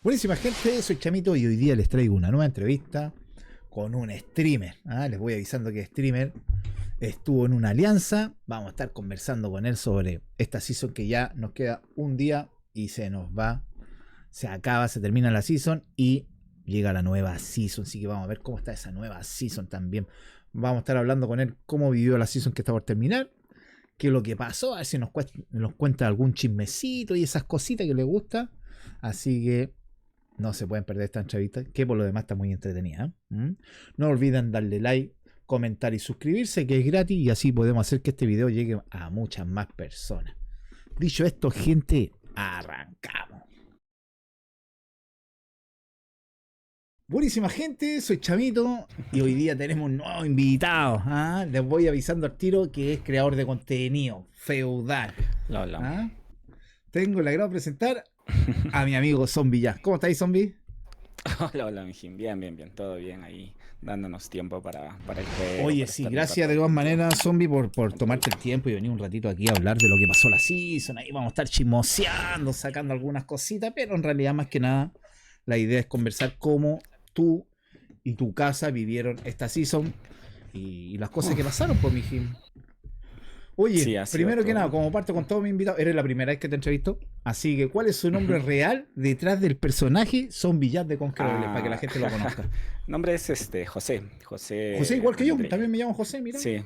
Buenísima gente, soy Chamito y hoy día les traigo una nueva entrevista con un streamer. Les voy avisando que streamer estuvo en una alianza. Vamos a estar conversando con él sobre esta season que ya nos queda un día y se nos va. Se acaba, se termina la season y llega la nueva season. Así que vamos a ver cómo está esa nueva season también. Vamos a estar hablando con él cómo vivió la season que está por terminar. Qué es lo que pasó, a ver si nos cuenta algún chismecito y esas cositas que le gusta. Así que no se pueden perder esta entrevista, que por lo demás está muy entretenida. No olviden darle like, comentar y suscribirse, que es gratis, y así podemos hacer que este video llegue a muchas más personas. Dicho esto, gente, arrancamos. Buenísima gente, soy Chamito y hoy día tenemos un nuevo invitado. Les voy avisando al tiro que es creador de contenido, Feudal. Hola. Tengo el agrado de presentar a mi amigo Zombie ya. ¿Cómo estáis, Zombie? Hola, mijín. Bien. Todo bien ahí, dándonos tiempo para el juego. Oye, sí, gracias de todas maneras, Zombie, por tomarte el tiempo y venir un ratito aquí a hablar de lo que pasó la season. Ahí vamos a estar chismoseando, sacando algunas cositas, pero en realidad, más que nada, la idea es conversar cómo tú y tu casa vivieron esta season y las cosas que pasaron, pues, mijín. Oye, sí, primero que nada, como parte con todos mis invitados, eres la primera vez que te entrevisto, así que ¿cuál es su nombre real detrás del personaje Zombie Jazz de Conqueror para que la gente lo conozca? Nombre es José. José, igual que yo, también me llamo José, mira. Sí.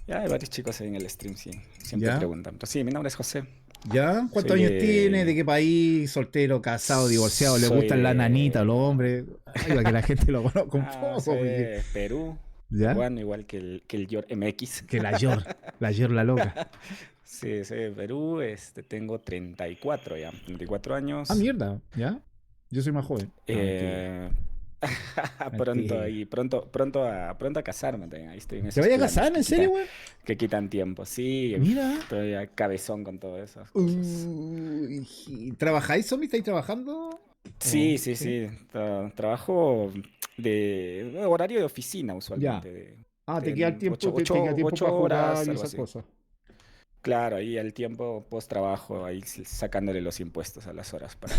Ya hay varios chicos ahí en el stream, sí. Siempre preguntan. Pero sí, mi nombre es José. ¿Ya? ¿Cuántos años tiene? ¿De qué país? ¿Soltero, casado, divorciado? ¿Le gustan la nanita, los hombres? Ay, para que la gente lo conozca un poco. Soy Perú. ¿Ya? Bueno, igual que el Yor MX. Que la Yor la loca. Sí, soy de Perú, tengo 34 ya, 34 años. Ah, mierda, ¿ya? Yo soy más joven. Pronto a casarme también. Ahí estoy en ¿Te vayas a casar? ¿En serio, güey? Que quitan tiempo, sí. Mira. Estoy a cabezón con todo eso. ¿Trabajáis, Zombie? ¿Estáis trabajando? Sí. Trabajo de horario de oficina usualmente. Te queda el tiempo, te queda tiempo 8 para horas, jugar y algo esas así. cosas. Claro, ahí el tiempo post trabajo, ahí sacándole los impuestos a las horas para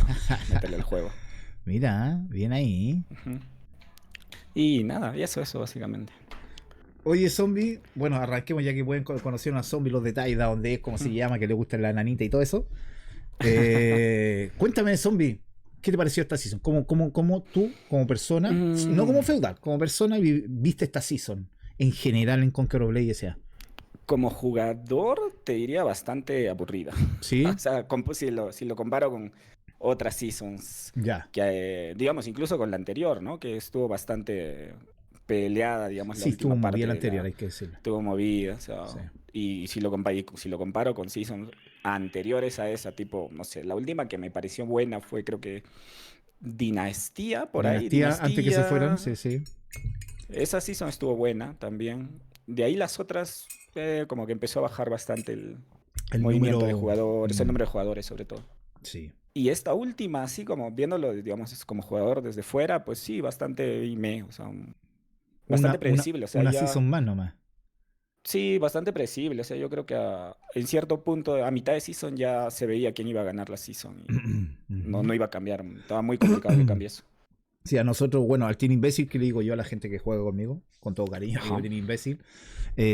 meterle el juego. Mira, bien ahí. Y nada, y eso básicamente. Oye, Zombie, bueno, arranquemos ya que pueden conocer a Zombie, los detalles de dónde es, cómo se llama, que le gusta la nanita y todo eso. Cuéntame, Zombie, ¿qué te pareció esta season? ¿Cómo tú, como persona, no como feudal, como persona, viste esta season en general en Conquer of Blade S.A.? Como jugador, te diría bastante aburrida. ¿Sí? O sea, si lo comparo con otras seasons, que digamos, incluso con la anterior, ¿no? Que estuvo bastante peleada, digamos, sí, la última parte. Sí, estuvo movida la anterior, hay que decirlo. Estuvo movida, o sea, y si lo comparo con seasons anteriores a esa, tipo, no sé, la última que me pareció buena fue, creo que, Dinastía, Dinastía, antes que se fueran, sí. Esa season estuvo buena también. De ahí las otras, como que empezó a bajar bastante el movimiento de jugadores, el número de jugadores sobre todo. Sí. Y esta última, así como viéndolo, digamos, como jugador desde fuera, pues sí, bastante o sea, bastante predecible. Una season más nomás. Sí, bastante predecible. O sea, yo creo que en cierto punto, a mitad de season ya se veía quién iba a ganar la season. Y no iba a cambiar. Estaba muy complicado que cambie eso. Sí, a nosotros, bueno, al Team Imbécil, que le digo yo a la gente que juega conmigo, con todo cariño, al Team Imbécil,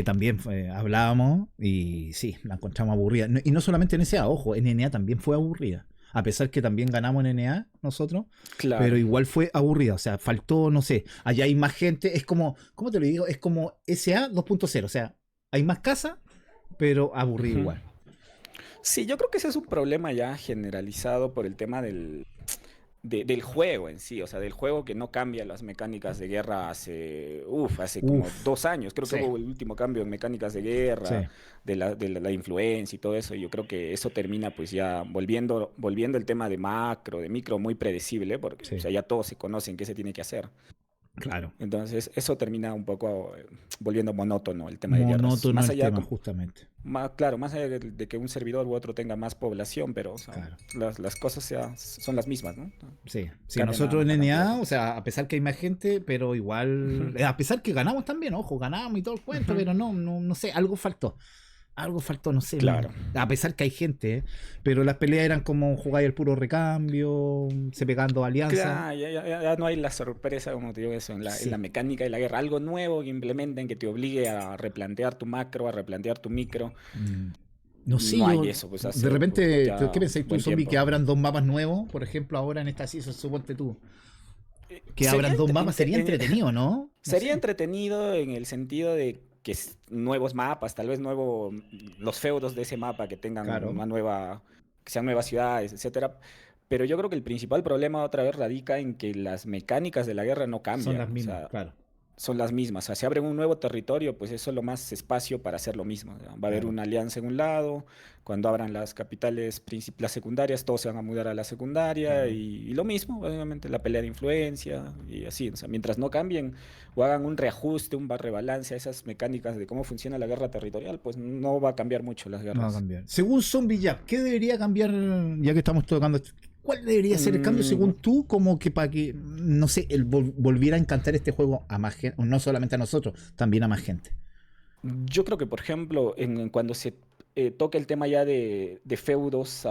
también hablábamos y sí, la encontramos aburrida. Y no solamente en SA, ojo, en NA también fue aburrida. A pesar que también ganamos en NA nosotros, claro, pero igual fue aburrida. O sea, faltó, no sé, allá hay más gente. Es como, ¿cómo te lo digo? Es como SA 2.0. O sea, hay más casa, pero aburrido igual. Sí, yo creo que ese es un problema ya generalizado por el tema del juego en sí, o sea, del juego que no cambia las mecánicas de guerra hace como 2 años. Creo que hubo el último cambio en mecánicas de guerra, de la influencia y todo eso. Y yo creo que eso termina pues ya volviendo el tema de macro, de micro muy predecible, porque o sea, ya todos se conocen qué se tiene que hacer. Claro. Entonces eso termina un poco volviendo monótono el tema de guerras. Monótono más allá el tema, justamente. Claro, más allá de que un servidor u otro tenga más población, pero o sea, claro, las cosas son las mismas, ¿no? Sí, nosotros en NA, o sea, a pesar que hay más gente, pero igual, a pesar que ganamos también, ojo, ganamos y todo el cuento, pero no sé, algo faltó. Algo faltó, no sé. Claro. A pesar que hay gente, pero las peleas eran como jugar el puro recambio, se pegando alianzas. Claro, ya no hay la sorpresa, como te digo, eso, en la Sí. mecánica de la guerra. Algo nuevo que implementen que te obligue a replantear tu macro, a replantear tu micro. Mm. No sé, No hay yo eso, pues de hace repente, ¿qué ya pensáis tú, buen zombie, que tiempo. abran dos mapas nuevos? Por ejemplo, ahora en esta season, suponte tú, que Sería, abran dos mapas, sería entretenido, ¿no? No sería sé. entretenido en el sentido de que nuevos mapas, tal vez los feudos de ese mapa que tengan Claro, una nueva, que sean nuevas ciudades, etcétera. Pero yo creo que el principal problema otra vez radica en que las mecánicas de la guerra no son las cambian. O mismas, sea, claro, son las mismas. O sea, si abren un nuevo territorio, pues es solo más espacio para hacer lo mismo. ¿No? Va a haber claro. una alianza en un lado, cuando abran las capitales, las secundarias, todos se van a mudar a la secundaria Claro. y lo mismo, obviamente, la pelea de influencia y así. O sea, mientras no cambien o hagan un reajuste, un rebalance a esas mecánicas de cómo funciona la guerra territorial, pues no va a cambiar mucho las No va a guerras. cambiar. Según Zombie Jab, ¿qué debería cambiar, ya que estamos tocando esto? ¿Cuál debería ser el cambio Mm, según tú, como que para que, no sé, volviera a encantar este juego a más gente, no solamente a nosotros, también a más gente? yo creo que, por ejemplo, cuando se toque el tema ya de feudos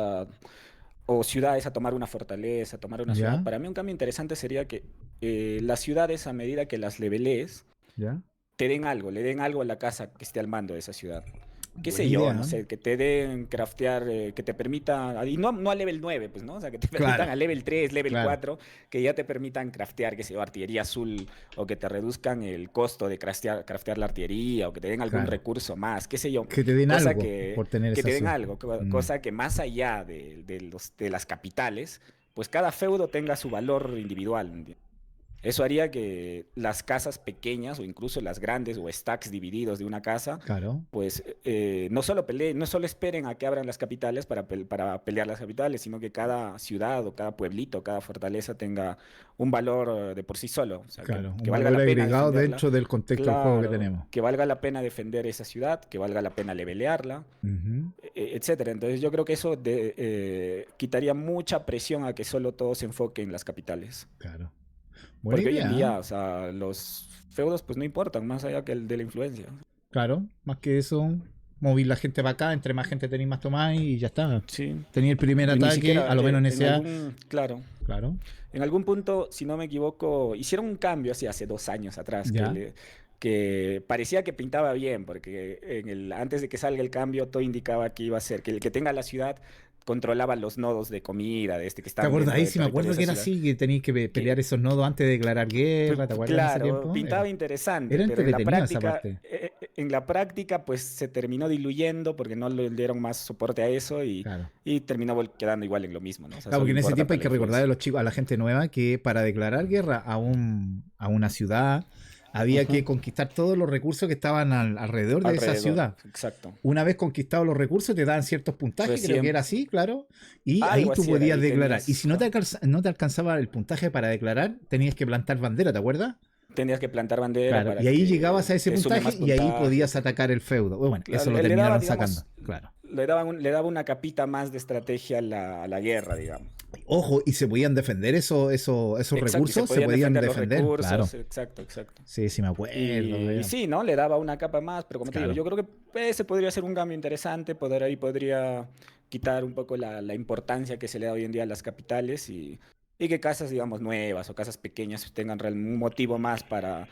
o ciudades a tomar una fortaleza, a tomar una ciudad. ¿Ya? Para mí un cambio interesante sería que las ciudades a medida que las levelees, ¿Ya? te den algo, le den algo a la casa que esté al mando de esa ciudad. Qué Buena sé yo, idea, no ¿eh? sé, que te den craftear, que te permita, y no a level 9 pues, ¿no? O sea, que te Claro, permitan a level 3 level claro, 4 que ya te permitan craftear, qué sé yo, artillería azul, o que te reduzcan el costo de craftear la artillería, o que te den algún claro. recurso más, qué sé yo, Que te den cosa algo por tener que esa te den ciudad. algo, Mm, cosa que más allá de las capitales, pues cada feudo tenga su valor individual. ¿Entiendes? Eso haría que las casas pequeñas o incluso las grandes o stacks divididos de una casa, claro, pues no solo esperen a que abran las capitales para pelear las capitales, sino que cada ciudad o cada pueblito, cada fortaleza tenga un valor de por sí solo, o sea, claro. que Un valga valor la pena agregado defenderla, dentro del contexto del juego que claro, tenemos. que valga la pena defender esa ciudad, que valga la pena levelearla, Ujú, etcétera. Entonces yo creo que eso quitaría mucha presión a que solo todo se enfoque en las capitales. claro. Buena Porque hoy en idea, ¿eh? día, o sea, los feudos pues no importan, más allá que el de la influencia. Claro, más que eso, mover la gente para acá, entre más gente tenéis más tomáis y ya está. Sí. Tenía el primer Y ni ataque, a siquiera lo menos en en esa. claro, Claro, en algún punto, si no me equivoco, hicieron un cambio así hace 2 años atrás ya. que parecía que pintaba bien, porque antes de que salga el cambio, todo indicaba que iba a ser que el que tenga la ciudad controlaba los nodos de comida, de que ¿Te están dentro acordáis? del Sí, me territorio de acuerdo que esa era ciudad. así, que tenéis que pelear Que, esos nodos antes de declarar guerra, ¿te acuerdas en ese Claro, tiempo? pintaba interesante, Era pero entretenido esa parte. en la práctica, pues se terminó diluyendo porque no le dieron más soporte a eso Claro. y terminó quedando igual en lo mismo, ¿no? O sea, Claro, solo porque en ese importa tiempo hay para la que recordar a influencia. los chicos, a la gente nueva, que para declarar guerra a una ciudad, había Ujú. que conquistar todos los recursos que estaban alrededor de esa Alrededor, ciudad. exacto. Una vez conquistados los recursos, te daban ciertos puntajes, creo que Recién, era así, claro, y ahí algo tú así era, podías y declarar. Y si no ajá, no te alcanzaba el puntaje para declarar, tenías que plantar bandera, ¿te acuerdas? tenías que plantar bandera Claro, para y ahí que llegabas a ese te sume puntaje más y ahí podías puntajes. atacar el feudo. Bueno, Claro, eso lo le daba, terminaron sacando, digamos, claro. le daba una capita más de estrategia a la guerra, digamos. Ojo, y se podían defender esos Exacto, y se recursos, se podían podían defender los defender, recursos, claro. exacto, exacto. Sí, sí me acuerdo. Y sí, ¿no? Le daba una capa más, pero como te digo, Claro, yo creo que ese podría ser un cambio interesante, ahí podría quitar un poco la importancia que se le da hoy en día a las capitales y que casas, digamos, nuevas o casas pequeñas tengan un motivo más para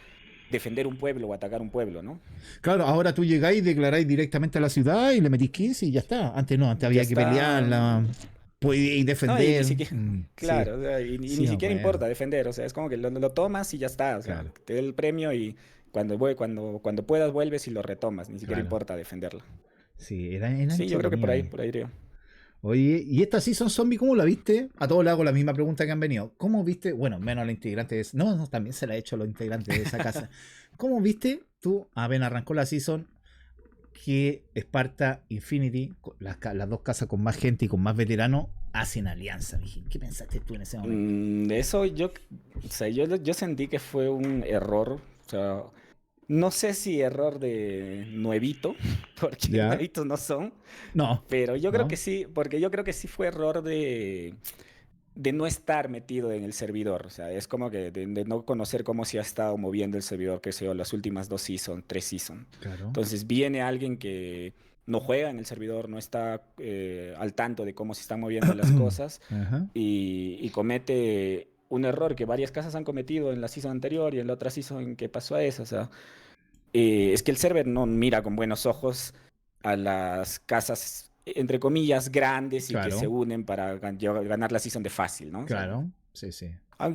defender un pueblo o atacar un pueblo, ¿no? claro, ahora tú llegáis y declaráis directamente a la ciudad y le metís 15 y ya está. Antes no, antes Ya había que está. pelearla, podíais No, y ni defender. siquiera, Sí, claro, o sea, y sí ni me siquiera acuerdo. importa defender, o sea, es como que lo tomas y ya está, o sea, Claro, te da el premio y cuando puedas vuelves y lo retomas, ni siquiera claro. importa defenderlo. Sí, era Sí, yo creo que entretenido ahí. por ahí iría. Oye, ¿y esta Season Zombie cómo la viste? A todos le hago la misma pregunta que han venido. ¿Cómo viste? Bueno, menos a los integrantes. No, no, también se la he hecho a los integrantes de esa casa. ¿Cómo viste tú, apenas arrancó la Season, que Sparta, Infinity, las dos casas con más gente y con más veteranos, hacen alianza? Dije, ¿qué pensaste tú en ese momento? De eso o sea, yo sentí que fue un error, o sea, no sé si error de nuevito, porque ¿Ya? nuevitos no son, No, pero yo creo que no. sí, porque yo creo que sí fue error de no estar metido en el servidor. O sea, es como que de no conocer cómo se ha estado moviendo el servidor, que sé yo, las últimas 2 seasons, 3 seasons. Claro. Entonces viene alguien que no juega en el servidor, no está al tanto de cómo se están moviendo las cosas Ajá. y comete un error que varias casas han cometido en la season anterior y en la otra season que pasó a eso. O sea, es que el server no mira con buenos ojos a las casas, entre comillas, grandes y que se Claro, unen para ganar la season de fácil, ¿no? O sea, claro. Sí, sí. ah,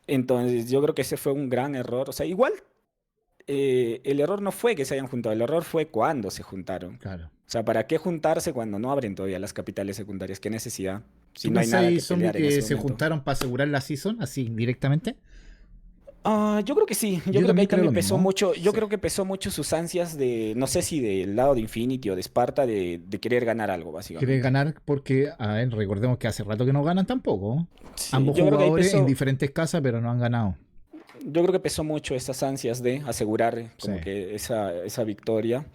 entonces yo creo que ese fue un gran error. O sea, igual el error no fue que se hayan juntado, el error fue cuando se juntaron. Claro. O sea, ¿para qué juntarse cuando no abren todavía las capitales secundarias? ¿Qué necesidad? Si ¿Tú no hay nada que pensáis, zombie, pelear en que ese se momento. juntaron para asegurar la season así directamente? Yo creo que sí, yo Yo creo que ahí también creo lo también pesó mismo. mucho, yo Sí. creo que pesó mucho sus ansias de, no sé si del lado de Infinity o de Sparta, de querer ganar algo, Quiere básicamente. ganar porque, a ver, recordemos que hace rato que no ganan tampoco. Sí, Ambos jugadores en yo diferentes casas, pero no han ganado. creo que pesó mucho esas ansias de asegurar Sí. como que esa victoria.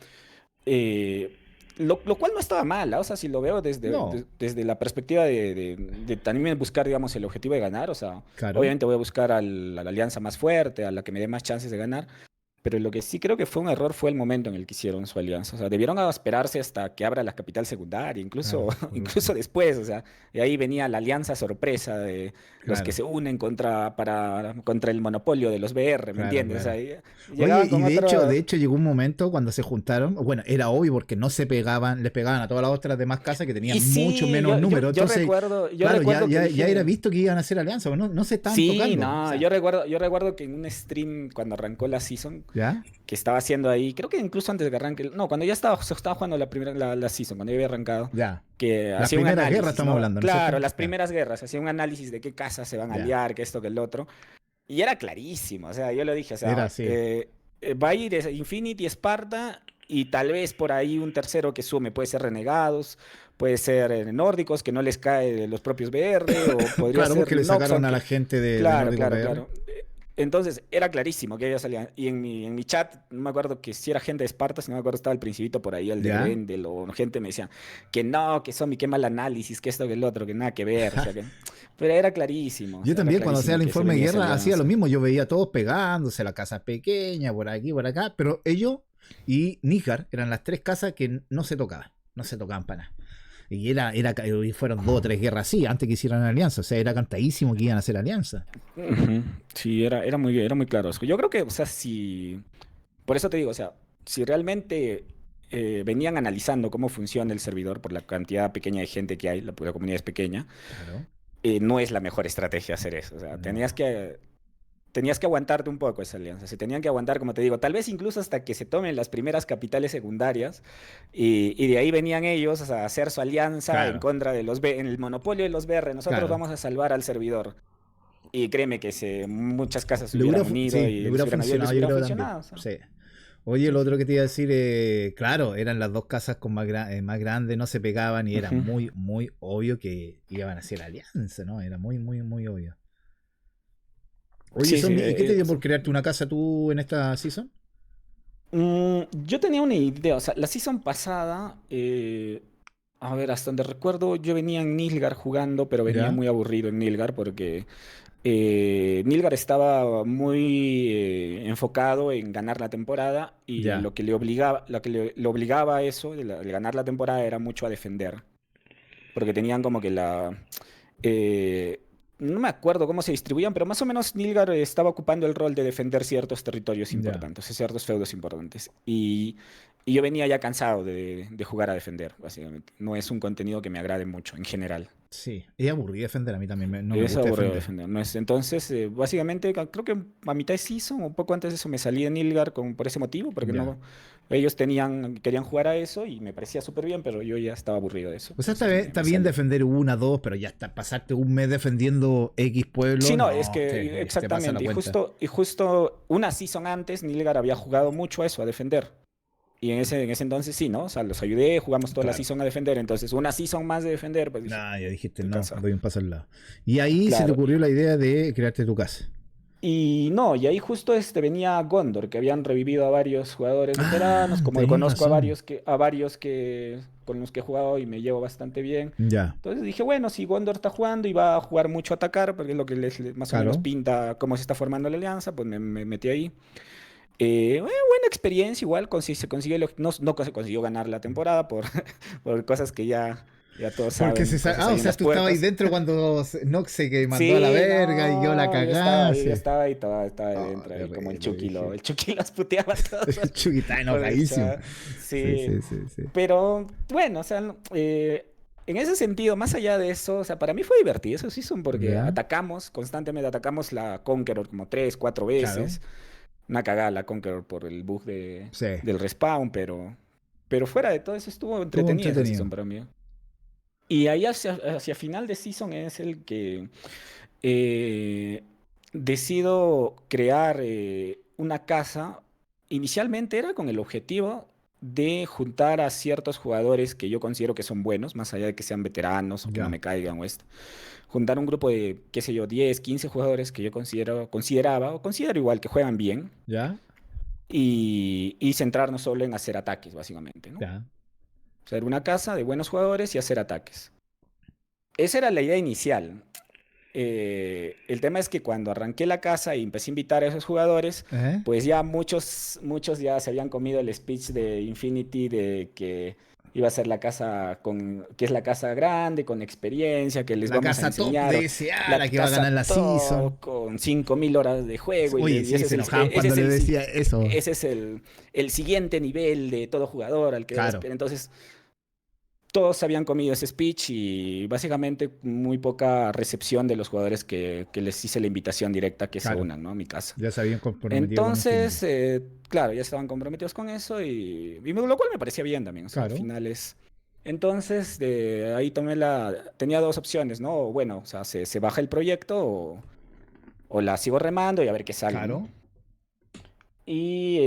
Eh, lo cual no estaba mal, ¿ah? O sea, si lo veo No, desde la perspectiva de también buscar, digamos, el objetivo de ganar, o sea, claro. obviamente voy a buscar a la alianza más fuerte, a la que me dé más chances de ganar, pero lo que sí creo que fue un error fue el momento en el que hicieron su alianza. O sea, debieron esperarse hasta que abra la capital secundaria, incluso, Claro, incluso después. O sea, y ahí venía la alianza sorpresa de los que claro, se unen contra el monopolio de los VR, ¿me claro, entiendes? O claro. sea, Oye, llegaban y con otro. de hecho llegó un momento cuando se juntaron, bueno, era obvio porque no se pegaban, les pegaban a todas las otras demás casas que Y tenían mucho sí, menos número. Entonces, yo claro, recuerdo que ya era dije. visto que iban a hacer alianza, no, no se estaban Sí, tocando. O no, sea, yo recuerdo que en un stream cuando arrancó la season, ¿ya? que estaba haciendo ahí, creo que incluso antes de que arranque, no, cuando ya se estaba jugando la season, cuando ya había arrancado, Ya. que Las hacía un primeras guerras análisis, estamos ¿no? hablando, ¿no es Claro, cierto? las Ya, primeras guerras, hacía un análisis de qué casas se van a ya. aliar, que esto, que el otro, y era clarísimo, o sea, yo lo dije, o Era sea, así. va a ir Infinity, Esparta, y tal vez por ahí un tercero que sume, puede ser Renegados, puede ser nórdicos, que no les cae los propios BR, o podría Claro, ser porque le Nox, sacaron a la aunque. gente de Claro, Nórdico claro, PR. claro. Entonces, era clarísimo que ellos salían. Y en mi chat, no me acuerdo que si era gente de Esparta, si no me acuerdo, estaba al principito por ahí, el de ¿Ya? Grendel, o gente me decía que no, que son mi qué mal análisis, que esto, que el otro, que nada que ver. O sea, que. Pero era clarísimo, o Yo sea, era también cuando hacía clarísimo el que se informe de venía esa guerra hacía lo alianza. mismo. Yo veía a todos pegándose, la casa pequeña, por aquí, por acá. Pero ellos y Níjar eran las tres casas que no se tocaban. No se tocaban para nada. Y fueron dos o tres guerras así, antes que hicieran alianza. O sea, era cantadísimo que iban a hacer alianza. Ujú. Sí, era muy claro. Yo creo que, o sea, si. Por eso te digo, o sea, si realmente venían analizando cómo funciona el servidor por la cantidad pequeña de gente que hay, la comunidad es pequeña, Claro. no es la mejor estrategia hacer eso. O sea, No. tenías que aguantarte un poco esa alianza. Se tenían que aguantar, como te digo, tal vez incluso hasta que se tomen las primeras capitales secundarias y de ahí venían ellos a hacer su alianza en Claro, contra de en el monopolio de los BR. Nosotros claro. vamos a salvar al servidor. Y créeme que muchas casas se hubieran unido Sí, le y hubiera les funcionado, yo hubieran creo también. funcionado. O sea. Sí. Oye, lo otro que te iba a decir, claro, eran las dos casas con más grandes, no se pegaban y era Ujú. muy, muy obvio que iban a hacer alianza, ¿no? Era muy, muy, muy obvio. Oye, Sí, sí. Zombie, ¿y qué te dio por crearte una casa tú en esta season? Yo tenía una idea, o sea, la season pasada, a ver, hasta donde recuerdo, yo venía en Nilgar jugando, pero venía ¿Ya? muy aburrido en Nilgar porque Nilgar estaba muy enfocado en ganar la temporada y Ya. lo obligaba a eso, de ganar la temporada, era mucho a defender, porque tenían como que eh, no me acuerdo cómo se distribuían, pero más o menos Nilgar estaba ocupando el rol de defender ciertos territorios Ya. importantes, ciertos feudos importantes. Y yo venía ya cansado de jugar a defender, básicamente. No es un contenido que me agrade mucho en general. Sí. Es aburrido defender, a mí también no me Es gusta aburrido defender. defender. No es, entonces, básicamente, creo que a mitad de season, un poco antes de eso, me salí de Nilgar por ese motivo, porque Ya. no, querían jugar a eso y me parecía súper bien, pero yo ya estaba aburrido de eso. O sea, Entonces está me bien salí. defender una, dos, pero ya está, pasarte un mes defendiendo X pueblo, Sí, no, es no, que te pasa la exactamente. cuenta. Y justo una season antes, Nilgar había jugado mucho a eso, a defender. Y en ese entonces sí, ¿no? O sea, los ayudé, jugamos toda la Claro. season a defender. Entonces, una season más de defender, pues dije, Nah, ya dijiste, estoy no, cansado. doy un paso al lado. Y ahí se te Claro. ocurrió la idea de crearte tu casa. Y no, y ahí justo venía Gondor, que habían revivido a varios jugadores veteranos, Ah, como tenías conozco razón. a varios con los que he jugado y me llevo bastante bien. Ya, Entonces dije, bueno, si Gondor está jugando y va a jugar mucho a atacar, porque es lo que más o menos claro. pinta cómo se está formando la alianza, pues me metí ahí. Buena experiencia, igual se consiguió, no se consiguió ganar la temporada por, por cosas que ya todos Porque saben, cosas o ahí en sea, las tú estabas ahí puertas. dentro cuando Nox se mandó a la Sí, verga y yo la no, yo cagase. estaba ahí, estaba ahí Oh, dentro, ahí como terrible, dije. El Chucky los puteaba a todos Chucky está por el enojadísimo. chat. Sí, Sí, sí, sí, sí. pero bueno, o sea, en ese sentido, más allá de eso, o sea, para mí fue divertido eso sí son porque Ya, constantemente atacamos la Conqueror como tres, cuatro claro. veces. Una cagada la Conqueror por el bug Sí, del respawn, pero fuera de todo eso estuvo estuvo entretenida esa entretenido. season para mí. Y ahí hacia final de season es el que eh, decido crear una casa. Inicialmente era con el objetivo de juntar a ciertos jugadores que yo considero que son buenos, más allá de que sean veteranos o que no Ya, me caigan o esto. Juntar un grupo de, qué sé yo, 10 15 jugadores que yo consideraba o considero igual que juegan bien ya, y centrarnos solo en hacer ataques, básicamente, ¿no? ya. Ser una casa de buenos jugadores y hacer ataques. Esa era la idea inicial. El tema es que cuando arranqué la casa y empecé a invitar a esos jugadores, ¿Eh? pues ya muchos ya se habían comido el speech de Infinity de que iba a ser la casa que es la casa grande, con experiencia, que les La vamos a casa top enseñar, de o SA, la la que va a casa ganar la season. top con 5.000 horas de juego, Oye, y sí, ese es se enojaban ese cuando es le decía eso. ese es el siguiente nivel de todo jugador al que debe Claro, aspirar. Entonces, todos habían comido ese speech y básicamente muy poca recepción de los jugadores que les hice la invitación directa que se claro. unan, ¿no? A mi casa. Ya se habían comprometido con Infinity. Entonces, claro, ya estaban comprometidos con eso lo cual me parecía bien también, o sea, al Claro, final es... Entonces, de ahí tenía dos opciones, ¿no? O bueno, o sea, se baja el proyecto o la sigo remando y a ver qué sale, ¿no? claro. Y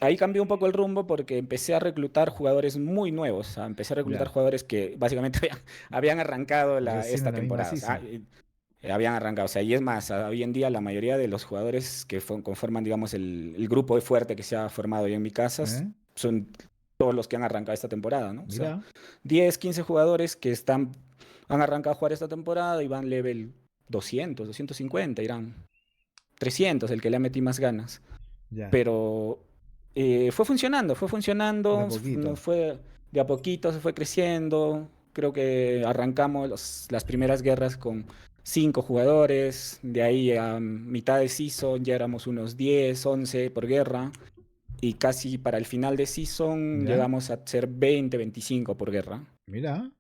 ahí cambió un poco el rumbo porque empecé a reclutar jugadores muy nuevos. O sea, empecé a reclutar Ya. jugadores que básicamente habían arrancado Recién en esta la misma temporada. O sea, season. habían arrancado. O sea, y es más, hoy en día la mayoría de los jugadores que conforman, digamos, el grupo de fuerte que se ha formado hoy en mi casa ¿Eh? son todos los que han arrancado esta temporada, ¿no? O sea, Mira, 10 15 jugadores han arrancado a jugar esta temporada y van level 250 irán 300 el que le ha metido más ganas. ya. Pero fue De a funcionando, poquito. no fue de a poquito, se fue creciendo. Creo que arrancamos las primeras guerras con 5 jugadores, de ahí a mitad de season ya éramos unos 10 11 por guerra, y casi para el final de season ¿Ya? llegamos a ser 20 25 por guerra. Mira.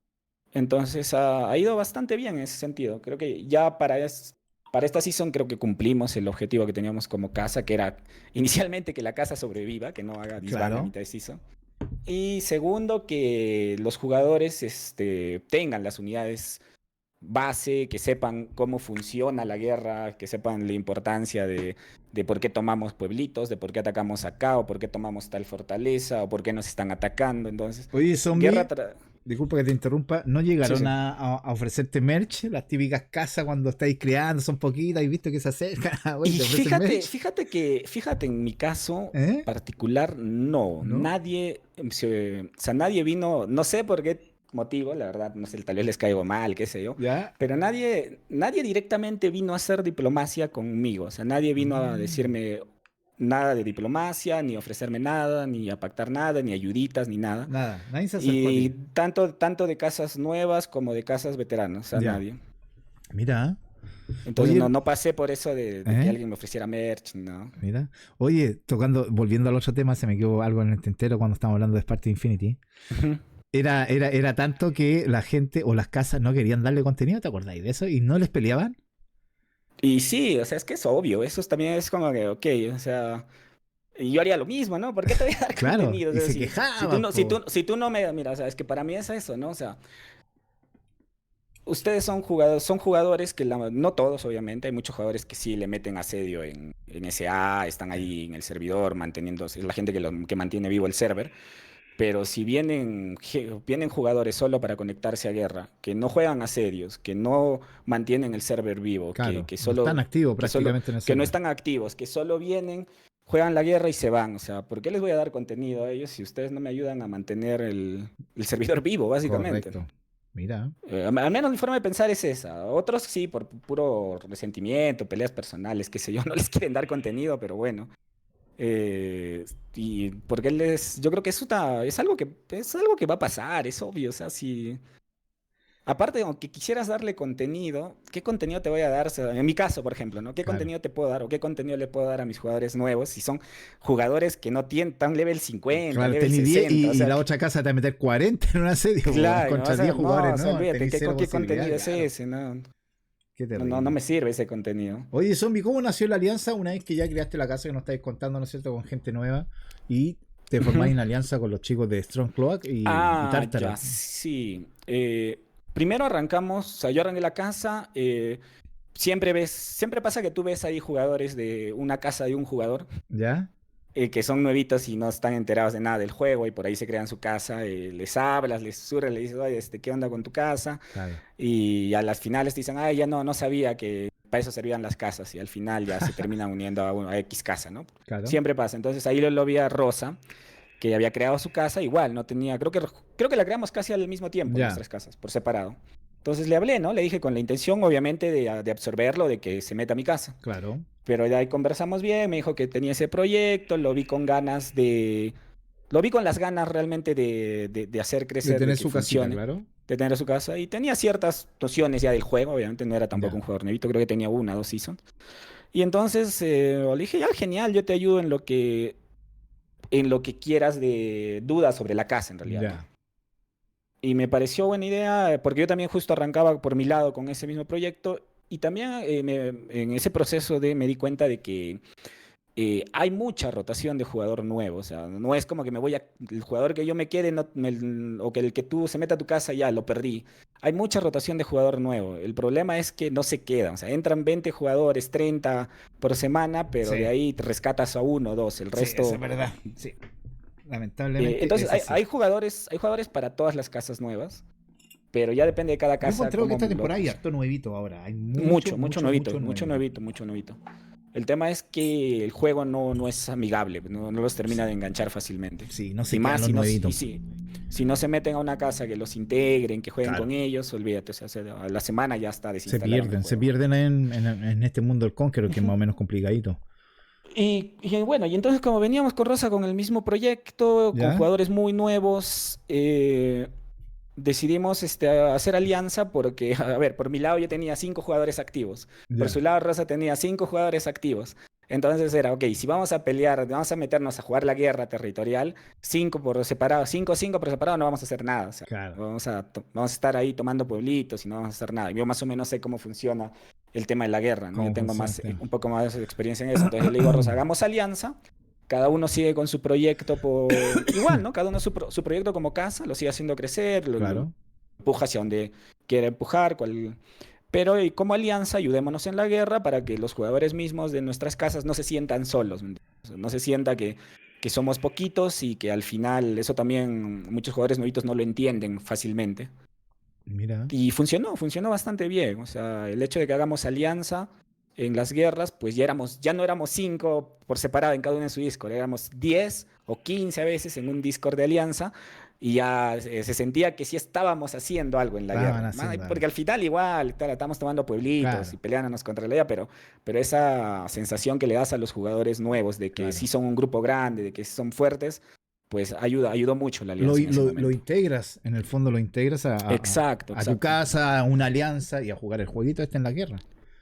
Entonces ha ido bastante bien en ese sentido. Creo que ya para esta season creo que cumplimos el objetivo que teníamos como casa, que era inicialmente que la casa sobreviva, que no haga disband a Claro. mitad de season. Y segundo, que los jugadores tengan las unidades base, que sepan cómo funciona la guerra, que sepan la importancia de por qué tomamos pueblitos, de por qué atacamos acá, o por qué tomamos tal fortaleza, o por qué nos están atacando. Entonces, Oye, guerra zombie, tras... disculpa que te interrumpa. ¿No Sí, llegaron sí. a ofrecerte merch? Las típicas casas cuando estáis creando son poquitas y visto que se acercan. Oye, Y ¿te ofrecen merch? fíjate en mi caso ¿Eh? particular, no, ¿No? o sea, nadie vino, no sé por qué motivo, la verdad, no sé, tal vez les caigo mal, qué sé yo, ¿Ya? pero nadie directamente vino a hacer diplomacia conmigo, o sea, nadie vino a Mm, decirme nada de diplomacia, ni ofrecerme nada, ni a pactar nada, ni ayuditas, ni nada. nada, nadie se acercó a Y ti. tanto de casas nuevas como de casas veteranas, o sea, Ya. nadie. Mira. Entonces Oye, no pasé por eso de que ¿eh? alguien me ofreciera merch, ¿no? Mira. Oye, volviendo al otro tema, se me quedó algo en el tintero cuando estábamos hablando de Sparta Infinity. Ujú. Era tanto que la gente o las casas no querían darle contenido, ¿te acordáis de eso? Y no les peleaban. Y sí, o sea, es que es obvio, también es como que, ok, o sea, y yo haría lo mismo, ¿no? ¿Por qué te voy a dar Claro, contenido? O y sea, se si tú quejaban, no, po. si tú no me, mira, o sea, es que para mí es eso, ¿no? O sea, ustedes son jugadores que no todos, obviamente, hay muchos jugadores que sí le meten asedio en SA, están Sí. ahí en el servidor manteniéndose, es la gente que mantiene vivo el server. Pero si vienen jugadores solo para conectarse a guerra, que no juegan asedios, que no mantienen el server vivo, Claro, no están activos prácticamente en el que no server. están activos, que solo vienen, juegan la guerra y se van. O sea, ¿por qué les voy a dar contenido a ellos si ustedes no me ayudan a mantener el servidor vivo, básicamente? Correcto. Mira, Al menos mi forma de pensar es esa. Otros sí, por puro resentimiento, peleas personales, qué sé yo, no les quieren dar contenido, pero bueno. Y porque él es, yo creo que es algo que va a pasar, es obvio, o sea, si, aparte, aunque quisieras darle contenido, ¿qué contenido te voy a dar? O sea, en mi caso, por ejemplo, ¿no? ¿Qué Claro. contenido te puedo dar o qué contenido le puedo dar a mis jugadores nuevos si son jugadores que no tienen tan level 50, Claro, level tenéis 10 60? O y sea, la otra casa te va a meter 40 en un asedio, po, claro, contra 10 no, jugadores, o sea, no, olvídate, tenéis cero ¿qué posibilidad, contenido es claro. ese? No, Qué no terrible. me sirve ese contenido. Oye, Zombie, ¿cómo nació la alianza una vez que ya creaste la casa que nos estáis contando, ¿no es cierto?, con gente nueva y te formáis Ujú. en alianza con los chicos de Strong Cloak y Ah, ya, Tártaro. sí. Primero arrancamos, o sea, yo arranqué la casa. Siempre pasa que tú ves ahí jugadores de una casa de un jugador ¿Ya? que son nuevitos y no están enterados de nada del juego y por ahí se crean su casa, les hablas, les susurras, les dices, oye, ¿qué onda con tu casa? Claro. Y a las finales te dicen, ay, ya no sabía que para eso servían las casas y al final ya se terminan uniendo a X casa, ¿no? Claro. Siempre pasa. Entonces ahí lo vi a Rosa, que había creado su casa, igual, no tenía, creo que la creamos casi al mismo tiempo, Ya. nuestras casas, por separado. Entonces le hablé, ¿no? Le dije con la intención, obviamente, de absorberlo, de que se meta a mi casa. Claro. Pero de ahí conversamos bien, me dijo que tenía ese proyecto, lo vi con ganas de... Lo vi con las ganas realmente de hacer De crecer, de tener que su casita, funcione, claro. de tener su casa. Y tenía ciertas nociones ya del juego, obviamente no era tampoco Ya. un jugador nuevito, creo que tenía una, dos seasons. Y entonces le dije, ya, genial, yo te ayudo en lo que quieras de dudas sobre la casa, en realidad, ¿no? Ya. Y me pareció buena idea, porque yo también justo arrancaba por mi lado con ese mismo proyecto. Y también en ese proceso me di cuenta de que hay mucha rotación de jugador nuevo. O sea, no es como que el jugador que yo me quede o que el que tú se meta a tu casa ya lo perdí. Hay mucha rotación de jugador nuevo. El problema es que no se quedan. O sea, entran 20 jugadores, 30 por semana, pero de Sí. ahí te rescatas a uno o dos. El Sí, eso es resto. verdad. Sí. Lamentablemente Entonces, es así. hay jugadores para todas las casas nuevas, pero ya depende de cada Yo casa encontré que cómo esta lo temporada hay use. harto nuevito ahora. Hay mucho, Mucho mucho, nuevito, mucho nuevo. mucho nuevito. El tema es que el juego no es amigable, no los termina de enganchar fácilmente. Sí, no Y se quedan más los nuevitos. si no se meten a una casa que los integren, que jueguen Claro. con ellos, olvídate, o sea, a la semana ya está, desinstalaron el Se juego. pierden en este mundo del Conqueror que es más o menos complicadito. Y bueno, y entonces como veníamos con Rosa con el mismo proyecto, con ¿Ya? jugadores muy nuevos, decidimos hacer alianza porque, a ver, por mi lado yo tenía 5 jugadores activos, por su Ya. lado Rosa tenía 5 jugadores activos. Entonces era, ok, si vamos a pelear, vamos a meternos a jugar la guerra territorial, 5 por separado, 5 por separado, no vamos a hacer nada. O sea, Claro. vamos a estar ahí tomando pueblitos y no vamos a hacer nada. Yo más o menos sé cómo funciona el tema de la guerra, ¿no? Yo ¿Cómo tengo funciona el tema? un poco más de experiencia en eso. Entonces yo le digo a Rosa, hagamos alianza, cada uno sigue con su proyecto igual, ¿no? Cada uno su proyecto como casa, lo sigue haciendo crecer, lo Claro. empuja hacia donde quiere empujar, pero y como alianza ayudémonos en la guerra para que los jugadores mismos de nuestras casas no se sientan solos, ¿me entiendes? O sea, no se sienta que somos poquitos y que al final eso también muchos jugadores nuevitos no lo entienden fácilmente. Mira. Y funcionó bastante bien. O sea, el hecho de que hagamos alianza en las guerras, pues ya no éramos 5 por separado en cada uno en su Discord, éramos 10 o 15 a veces en un Discord de alianza y ya se sentía que sí estábamos haciendo algo en la Estaban guerra. haciendo Porque algo. al final igual, estamos tomando pueblitos y Claro. peleándonos contra la idea, pero esa sensación que le das a los jugadores nuevos de que sí Claro. son un grupo grande, de que sí son fuertes, pues ayudó mucho la alianza en ese Lo momento. integras, en el fondo lo integras Exacto, a tu exacto. casa, a una alianza y a jugar el jueguito este en la guerra.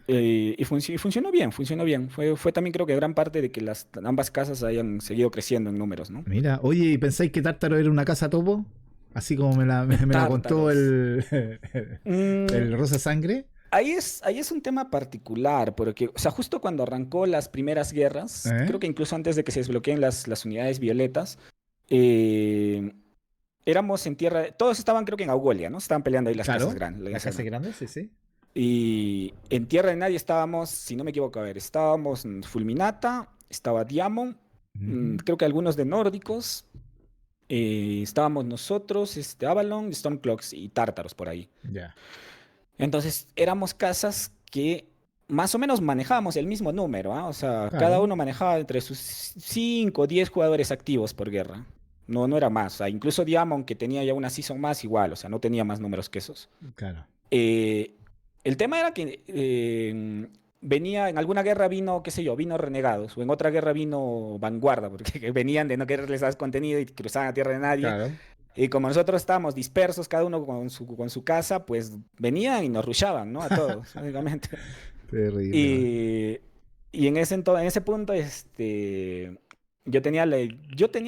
Y funcionó bien, funcionó bien. Fue también creo que gran parte de que ambas casas hayan seguido creciendo en números, ¿no? Mira, oye, ¿y pensáis que Tártaro era una casa topo? Así como me la contó Tártaros. Mm, el Rosa Sangre. ahí es un tema particular, porque, o sea, justo cuando arrancó las primeras guerras, ¿Eh? creo que incluso antes de que se desbloqueen las unidades violetas, eh, éramos en tierra, todos estaban creo que en Augolia, ¿no? Estaban peleando ahí las casas Claro, grandes, la la casa casa grande. grande, sí, sí. Y en tierra de nadie estábamos, si no me equivoco, a ver, estábamos en Fulminata, estaba Diamond, Ujú. creo que algunos de nórdicos, estábamos nosotros, Avalon, Stormcloaks y Tártaros por ahí. Ya, Entonces éramos casas que más o menos manejábamos el mismo número, ¿ah? O sea, cada claro, uno manejaba entre sus 5 o 10 jugadores activos por guerra. No era más. O sea, incluso Diamond, que tenía ya una season más, igual, o sea, no tenía más números que esos. claro. Eh, el tema era que venía, en alguna guerra vino, qué sé yo, vino renegados, o en otra guerra vino vanguardia, porque venían de no quererles dar contenido y cruzaban a tierra de nadie. Claro. Y como nosotros estábamos dispersos, cada uno con su casa, pues venían y nos rushaban, ¿no? A todos, básicamente. Terrible, man. Y, y en ese punto, yo tenía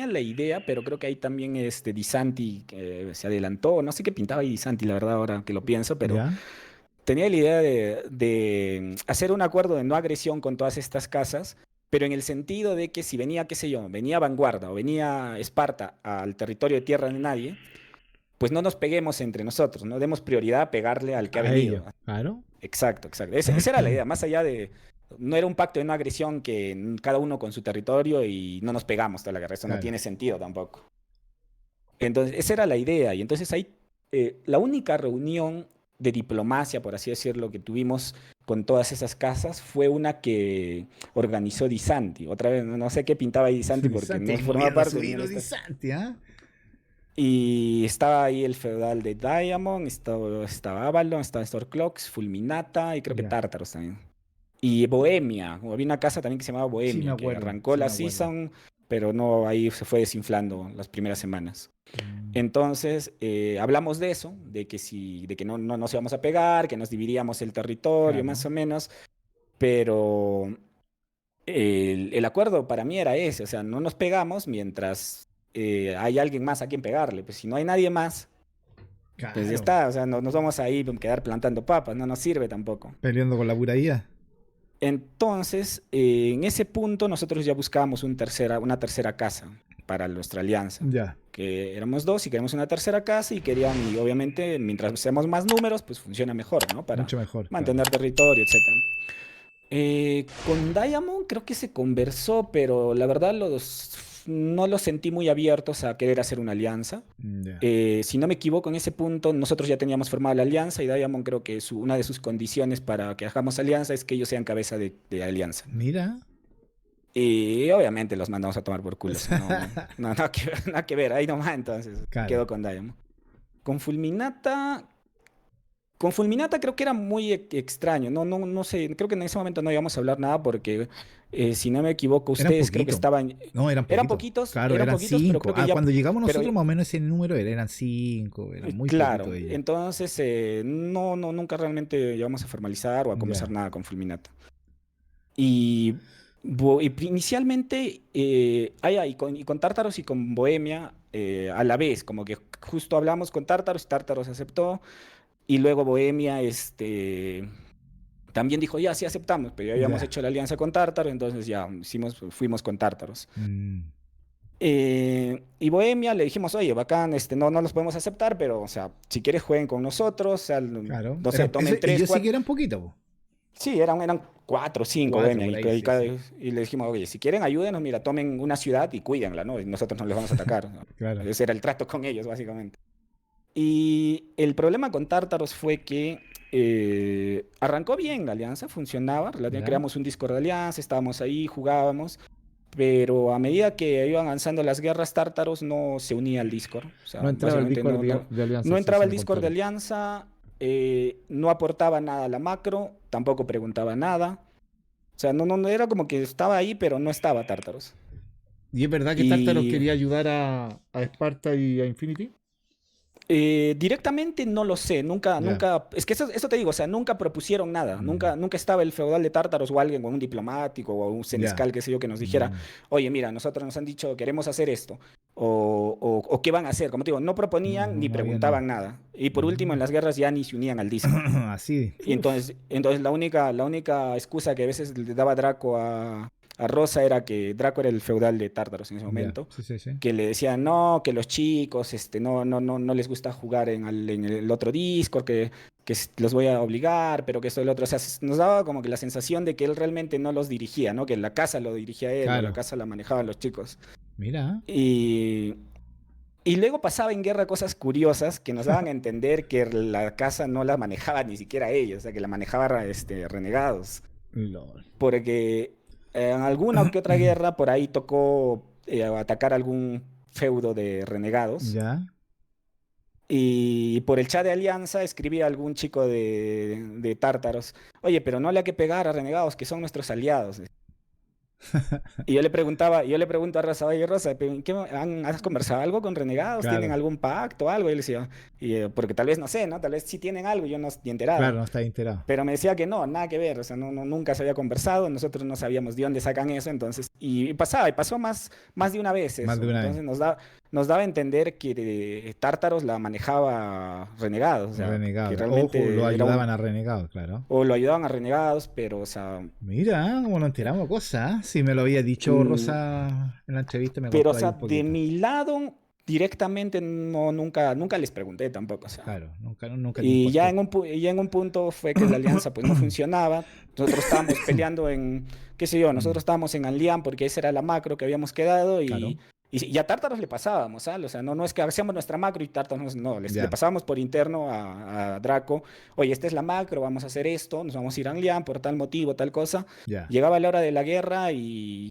la idea, pero creo que ahí también Di Santi se adelantó. No sé qué pintaba ahí Di Santi, la verdad, ahora que lo pienso, pero ¿Ya? tenía la idea de hacer un acuerdo de no agresión con todas estas casas, pero en el sentido de que si venía, qué sé yo, venía Vanguardia o venía Esparta al territorio de tierra de nadie, pues no nos peguemos entre nosotros, no demos prioridad a pegarle al que ha A ellos, venido. claro. Exacto, exacto. Esa era la idea, más allá de... No era un pacto de no agresión que cada uno con su territorio y no nos pegamos toda la guerra. Eso no Claro. tiene sentido tampoco. Entonces, esa era la idea. Y entonces ahí, la única reunión de diplomacia, por así decirlo, que tuvimos con todas esas casas fue una que organizó Di Santi. Otra vez, no sé qué pintaba ahí Di Santi Di porque Santi no ahí formaba moviendo su parte ni de hilo, Di esta. Santi, ¿ah? Y estaba ahí el feudal de Diamond, estaba Avalon, estaba Stormcloaks, Fulminata y creo que Ya. Tartaros también. Y Bohemia, había una casa también que se llamaba Sí me Bohemia, que acuerdo, arrancó sí la me acuerdo. season, pero no, ahí se fue desinflando las primeras semanas. Mm, Entonces, hablamos de eso, de que no nos íbamos a pegar, que nos dividíamos el territorio, claro. más o menos, pero el acuerdo para mí era ese, o sea, no nos pegamos mientras hay alguien más a quien pegarle, pues si no hay nadie más, pues ya Claro. está, o sea, no nos vamos a ir a quedar plantando papas, no nos sirve tampoco. Peleando con la pura IA. Entonces, en ese punto nosotros ya buscábamos una tercera casa para nuestra alianza, Ya. que éramos dos y queríamos una tercera casa y querían, y obviamente mientras seamos más números, pues funciona mejor, ¿no? Para Mucho mejor, claro. mantener territorio, etcétera. Con Diamond creo que se conversó, pero la verdad no los sentí muy abiertos a querer hacer una alianza. Ya. Si no me equivoco, en ese punto nosotros ya teníamos formada la alianza y Diamond creo que una de sus condiciones para que hagamos alianza es que ellos sean cabeza de alianza. Mira. Y obviamente los mandamos a tomar por culo, o sea, nada que, nada que ver, ahí nomás entonces Claro. quedó con Diamond. Con Fulminata, con Fulminata creo que era muy extraño, no sé, creo que en ese momento no íbamos a hablar nada porque si no me equivoco, Eran ustedes creo que poquitos. estaban, No, Claro, eran eran poquitos, pero cinco. creo que Ah, ya, cuando llegamos pero nosotros, más o menos ese número eran cinco. Eran muy poquitos claro, ellos. entonces nunca realmente llegamos a formalizar o a conversar Ya. nada con Fulminata. Y, inicialmente, y con Tártaros y con Bohemia a la vez, como que justo hablamos con Tártaros y Tártaros aceptó, y luego Bohemia también dijo, ya, sí aceptamos, pero ya habíamos Ya. hecho la alianza con Tártaros, entonces ya fuimos con Tártaros. Mm, Y Bohemia le dijimos, oye, bacán, no los podemos aceptar, pero, o sea, si quieres jueguen con nosotros, o sea, claro. no sé, tomen tres, Ellos sí que cuatro, eran poquitos, po. sí, eran cuatro o cinco Cuatro Bohemia, por ahí, sí, sí. y le dijimos, oye, si quieren ayúdenos, mira, tomen una ciudad y cuídenla, ¿no? Y nosotros no les vamos a atacar, ¿no? Claro. Ese era el trato con ellos, básicamente. Y el problema con Tártaros fue que arrancó bien la alianza, funcionaba, ¿Ya? creamos un Discord de alianza, estábamos ahí, jugábamos, pero a medida que iban avanzando las guerras, Tártaros no se unía al Discord, o No sea, entraba el básicamente Discord de Alianza, no sí, entraba sí al me Discord de contaron. alianza, no aportaba nada a la macro, tampoco preguntaba nada, o sea, no era como que estaba ahí, pero no estaba Tártaros. ¿Y es verdad que Tartaros Y quería ayudar a Esparta y a Infinity? Directamente no lo sé, Ya. es que eso te digo, o sea, nunca propusieron nada, Mm, nunca estaba el feudal de Tártaros o alguien, o un diplomático, o un ya. senescal, qué sé yo, que nos dijera, Mm, oye, mira, nosotros nos han dicho, queremos hacer esto, o qué van a hacer, como te digo, no no, proponían no, ni no había nada. preguntaban nada. Y por último, en Mm. las guerras ya ni se unían al Discord. Así. Y Uf. entonces la única excusa que a veces le daba Draco a Rosa era que Draco era el feudal de Tártaros en ese Ya. momento, Sí, sí, sí. que le decían no, que los chicos no les gusta jugar en el otro Discord, los voy a obligar, pero que esto y lo otro. O sea, nos daba como que la sensación de que él realmente no los dirigía, ¿no? Que la casa lo dirigía él o la Claro. casa la manejaban los chicos. Mira. Y, y luego pasaba en guerra cosas curiosas que nos daban a entender que la casa no la manejaba ni siquiera ellos, o sea, que la manejaba renegados. LOL. Porque en alguna que otra guerra por ahí tocó atacar algún feudo de renegados. Ya. Y por el chat de Alianza escribía algún chico de Tártaros, oye, pero no le hay que pegar a renegados que son nuestros aliados. Y yo le pregunto a Rosa, oye Rosa, ¿has conversado algo con renegados? ¿Tienen Claro, algún pacto o algo? Y él decía, porque tal vez no sé, ¿no? Tal vez sí tienen algo, yo no estoy enterado. claro, no está enterado. Pero me decía que no, nada que ver, o sea, nunca se había conversado, nosotros no sabíamos de dónde sacan eso, entonces, y pasó más de una vez Más eso, de una vez. entonces nos daba a entender que Tártaros la manejaba Renegados, o sea, que Renegados. Ojo, lo realmente era ayudaban a renegados, claro. o lo ayudaban a Renegados, pero, o sea, Mira, cómo nos enteramos de cosas. Si me lo había dicho mm, Rosa en la entrevista, me pero, o contó ahí sea, un de poquito. mi lado, directamente, no, nunca les pregunté tampoco, o sea. Claro, nunca te Y ya importó. en un punto fue que la alianza pues no funcionaba. Nosotros estábamos peleando en, qué sé yo, Mm, nosotros estábamos en Anlian porque esa era la macro que habíamos quedado claro, y a Tártaros le pasábamos, ¿sabes? O sea, no es que hacíamos nuestra macro y Tártaros no, le ya, pasábamos por interno a Draco, oye, esta es la macro, vamos a hacer esto, nos vamos a ir a Anlian por tal motivo, tal cosa. ya. Llegaba la hora de la guerra y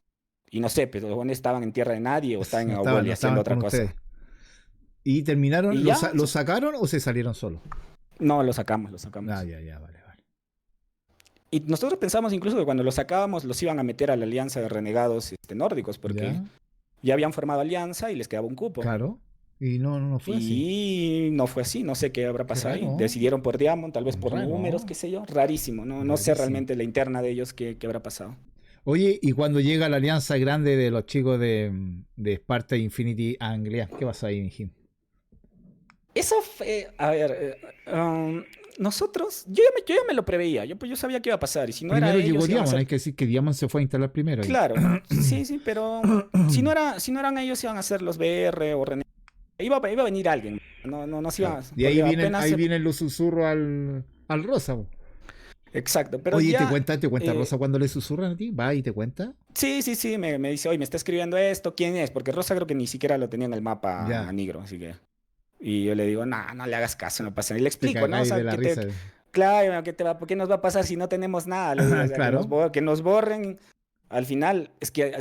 no sé, pero los buenos estaban en tierra de nadie o estaban No en estaban, Awoli no haciendo estaban con otra cosa. ustedes. ¿Y terminaron? Y ¿Lo, ya, lo sacaron o se salieron solos? no, lo Ah, sacamos. ya, vale, vale. Y nosotros pensamos incluso que cuando los sacábamos los iban a meter a la alianza de renegados nórdicos, porque Ya, ya habían formado alianza y les quedaba un cupo. claro. Y no fue así. Y no fue así, no sé qué habrá Qué pasado ahí. raro, Decidieron por Diamond, tal vez por números, raro, qué sé yo. Rarísimo, no sé rarísimo. realmente la interna de ellos qué habrá pasado. Oye, y cuando llega la alianza grande de los chicos de Sparta Infinity a Anglia, ¿qué pasó ahí, Jim? Eso fue, a ver, nosotros, yo ya me lo preveía, yo sabía que iba a pasar, y si no era Primero llegó ellos, iban a Diamond, hay ser. que decir que Diamond se fue a instalar primero ahí. Claro, sí, sí, pero si no eran ellos, iban a ser los BR o René. Iba a venir alguien, no se Claro. iba, Y porque apenas ahí se. vienen los susurros al Rosa. Po. Exacto, pero Oye, ya. te cuenta eh, Rosa cuando le susurran a ti? ¿Va y te cuenta? sí, sí, sí, me dice, oye, me está escribiendo esto, ¿quién es? Porque Rosa creo que ni siquiera lo tenía en el mapa a Ya, negro, así que. Y yo le digo, no le hagas caso, no pasa nada. Y le te explico, ¿no? O cagáis de sea, la risa. claro, ¿qué nos va a pasar si no tenemos nada? Le digo, o sea, Claro, que nos borren. Al final, es que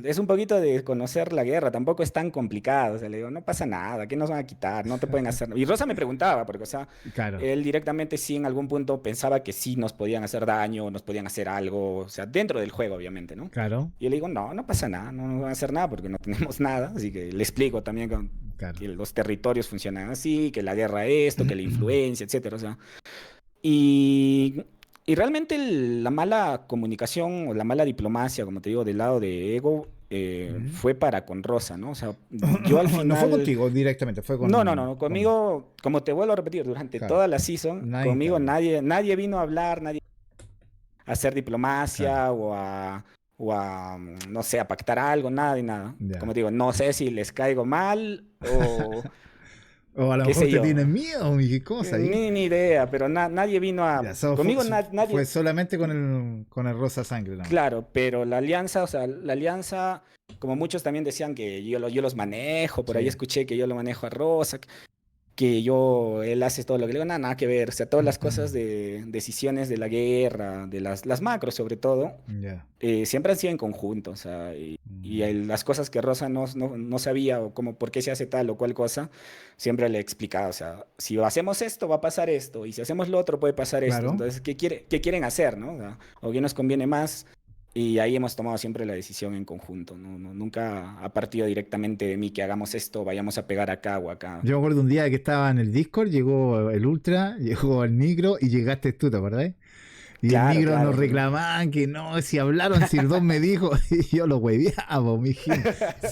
es un poquito de conocer la guerra, tampoco es tan complicado. O sea, le digo, no pasa nada, ¿qué nos van a quitar? No te pueden hacer. Y Rosa me preguntaba, porque, o sea, claro, él directamente sí en algún punto pensaba que sí nos podían hacer daño, nos podían hacer algo, o sea, dentro del juego, obviamente, ¿no? claro, Y yo le digo, no pasa nada, no nos van a hacer nada porque no tenemos nada. Así que le explico también claro. que los territorios funcionan así, que la guerra esto, que la influencia, etcétera. O sea, y, y realmente la mala comunicación o la mala diplomacia, como te digo, del lado de Ego, Ujú. fue para con Rosa, ¿no? O sea, yo al No fue final. contigo directamente, fue No, con... conmigo, como te vuelvo a repetir, durante Claro, toda la season, nadie conmigo intervino. nadie vino a hablar, nadie a hacer Claro, diplomacia no sé, a pactar algo, nada y nada. Como ya. te digo, no sé si les caigo mal o O a lo qué mejor sé te yo. tienen miedo, mi qué cosa ahí. Ni idea, pero nadie vino a. Ya, so, Conmigo fue nadie. solamente con el rosa sangre nomás. Claro, pero la alianza, o sea, la alianza, como muchos también decían que yo los manejo, por ahí Sí. escuché que yo lo manejo a Rosa, él hace todo lo que le digo, nada que ver, o sea, todas las cosas de decisiones de la guerra, de las macros sobre todo, Ya. siempre han sido en conjunto, o sea, Ya. las cosas que Rosa no sabía o como por qué se hace tal o cual cosa, siempre le he explicado, o sea, si hacemos esto va a pasar esto, y si hacemos lo otro puede pasar esto, Claro. entonces, qué quieren hacer, ¿no? O qué nos conviene más, y ahí hemos tomado siempre la decisión en conjunto, nunca ha partido directamente de mí que hagamos esto, vayamos a pegar acá o acá. Yo me acuerdo un día que estaba en el Discord, llegó el Ultra, llegó el Micro y llegaste tú, ¿te acordás? Y el Claro, Micro nos claro. reclamaban que no, si hablaron, si el don me dijo, y yo lo hueveaba, mijín.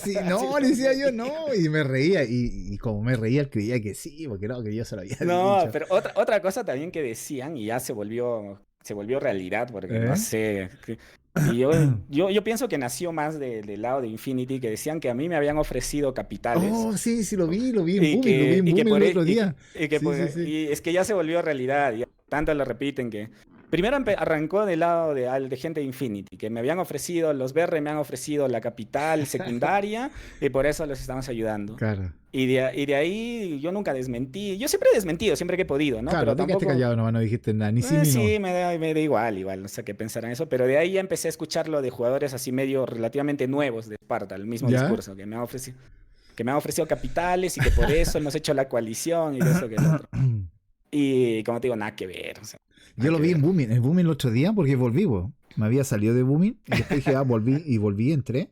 Si Sí, no, le decía yo no, y me reía, y como me reía, él creía que sí, porque no, que yo se lo había no, dicho. pero otra cosa también que decían y ya se volvió realidad, porque no ¿Eh? sé. Y yo pienso que nació más del lado de Infinity, que decían que a mí me habían ofrecido capitales Oh, sí, sí, lo vi en y Booming, lo vi que, en y que Booming por el e- otro y, que, día. y que Sí, sí, por- sí. y es que ya se volvió realidad, ya tanto lo repiten que primero arrancó del lado de gente de Infinity, que me habían ofrecido, los BR me han ofrecido la capital secundaria y por eso los estamos ayudando. Claro. Y de ahí yo nunca desmentí, yo siempre he desmentido, siempre que he podido, ¿no? Claro, Pero te quedaste tampoco. callado nomás, no dijiste nada, ni sí ni no. Sí, me da igual, no sé qué pensar en eso, pero de ahí ya empecé a escucharlo de jugadores así medio relativamente nuevos de Esparta, el mismo ¿Ya? discurso que me ha ofrecido. que me han ofrecido capitales y que por eso hemos hecho la coalición y de eso que el otro. Y como te digo, nada que ver. O sea, Yo lo vi en Booming el otro día porque volví, po. Me había salido de Booming y después dije, volví, entré.